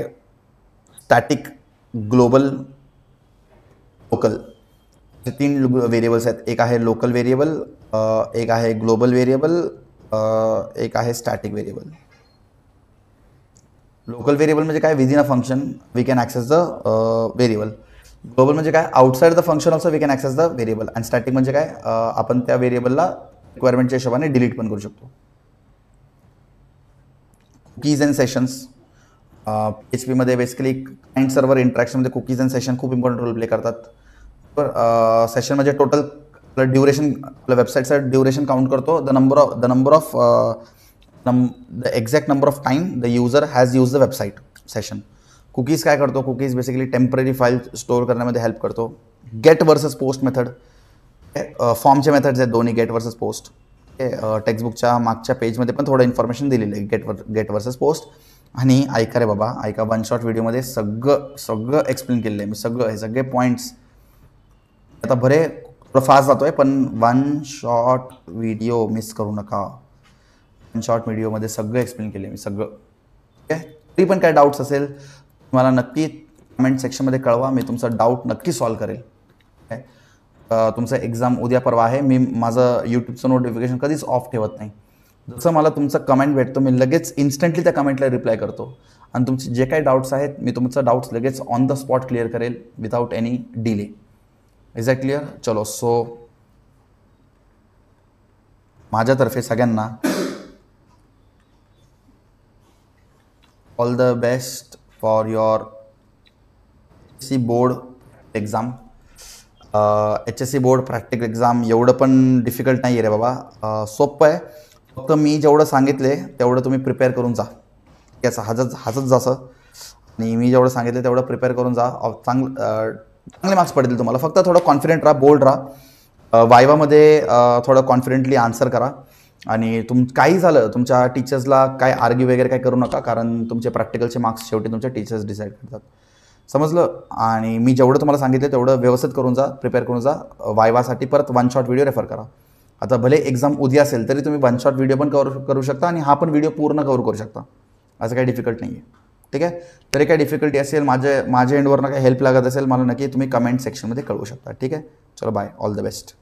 स्टॅटिक, ग्लोबल, लोकल. 3 व्हेरिएबल्स आहेत. एक आहे लोकल व्हेरिएबल, एक आहे ग्लोबल व्हेरिएबल, एक आहे स्टॅटिक व्हेरिएबल. लोकल व्हेरिएबल म्हणजे काय? Within a function we can access the variable. Global म्हणजे काय? Outside the function also we can access the variable. आणि स्टॅटिक म्हणजे काय? आपण त्या व्हेरिएबलला रिक्वायरमेंटच्या हिशोबाने डिलीट पण करू शकतो. Cookies and sessions. PHPमध्ये बेसिकली क्लायंट सर्व्हर इंटरॅक्शनमध्ये कुकीज अँड सेशन खूप इम्पॉर्टंट रोल प्ले करतात. सेशन म्हणजे टोटल ड्युरेशन, आपल्या वेबसाईटचं ड्युरेशन काउंट करतो. the exact number of time the user has used the website session. Cookies काय करतो? Cookies basically temporary file store करण्यामध्ये हेल्प करतो. Get versus post method. फॉर्मचे मेथड्स आहेत दोन्ही, गेट वर्सेस पोस्ट. टेक्स्टबुकच्या मागच्या पेजमध्ये पण थोडं इन्फॉर्मेशन दिलेलं आहे गेट वर्सेस पोस्ट. आणि ऐका रे बाबा, ऐका. वन शॉट व्हिडिओमध्ये सगळं एक्सप्लेन केलेलं आहे मी. हे सगळे पॉईंट्स. आता बरे फास्ट जातोय, पण वन शॉट व्हिडिओ मिस करू नका. वन शॉट व्हिडिओमध्ये सगळं एक्सप्लेन केलं मी, सगळं. ठीक आहे. तरी पण काय डाऊट्स असेल मला नक्की कमेंट सेक्शनमध्ये कळवा. मी तुमचा डाऊट नक्की सॉल्व करेल. तुमचं एक्झाम उद्या परवा आहे. मी माझं यूट्यूबचं नोटिफिकेशन कधीच ऑफ ठेवत नाही. जसं मला तुमचं कमेंट भेटतो मी लगेच इन्स्टंटली त्या कमेंटला रिप्लाय करतो. आणि तुमचे जे काही डाऊट्स आहेत मी तुमचं डाऊट्स लगेच ऑन द स्पॉट क्लिअर करेल without any delay. Is that clear? चलो. सो माझ्यातर्फे सगळ्यांना all the best for your HSC board exam. HSC board practical exam एवढं पण डिफिकल्ट नाही आहे रे बाबा, सोपं आहे. फक्त मी जेवढं सांगितले तेवढं तुम्ही प्रिपेअर करून जा. याचं हसत जासं. आणि मी जेवढं सांगितलं तेवढं प्रिपेअर करून जा. चांगले मार्क्स पडतील तुम्हाला. फक्त थोडं कॉन्फिडेंट राहा, बोल्ड राहा. वायवामध्ये थोडं कॉन्फिडेंटली आन्सर करा. आणि काही झालं तुमच्या टीचर्सला काय आर्ग्यू वगैरे काय करू नका, कारण तुमचे प्रॅक्टिकलचे मार्क्स शेवटी तुमचे टीचर्स डिसाईड करतात. समजलं? आणि मी जेवढं तुम्हाला सांगितलं तेवढं व्यवस्थित करून जा, प्रिपेअर करून जा. वायवासाठी परत वन शॉट व्हिडिओ रेफर करा. आता भले एक्झाम उद्या असेल तरी तुम्ही वन शॉट व्हिडिओ पण करू शकता आणि हा पण व्हिडिओ पूर्ण कव्हर करू शकता. असं काही डिफिकल्ट नाही आहे. ठीक आहे. तरी काही डिफिकल्टी असेल, माझ्या एंडवरनं काही हेल्प लागत असेल मला नक्की तुम्ही कमेंट सेक्शनमध्ये कळवू शकता. ठीक आहे. चलो बाय. All the best.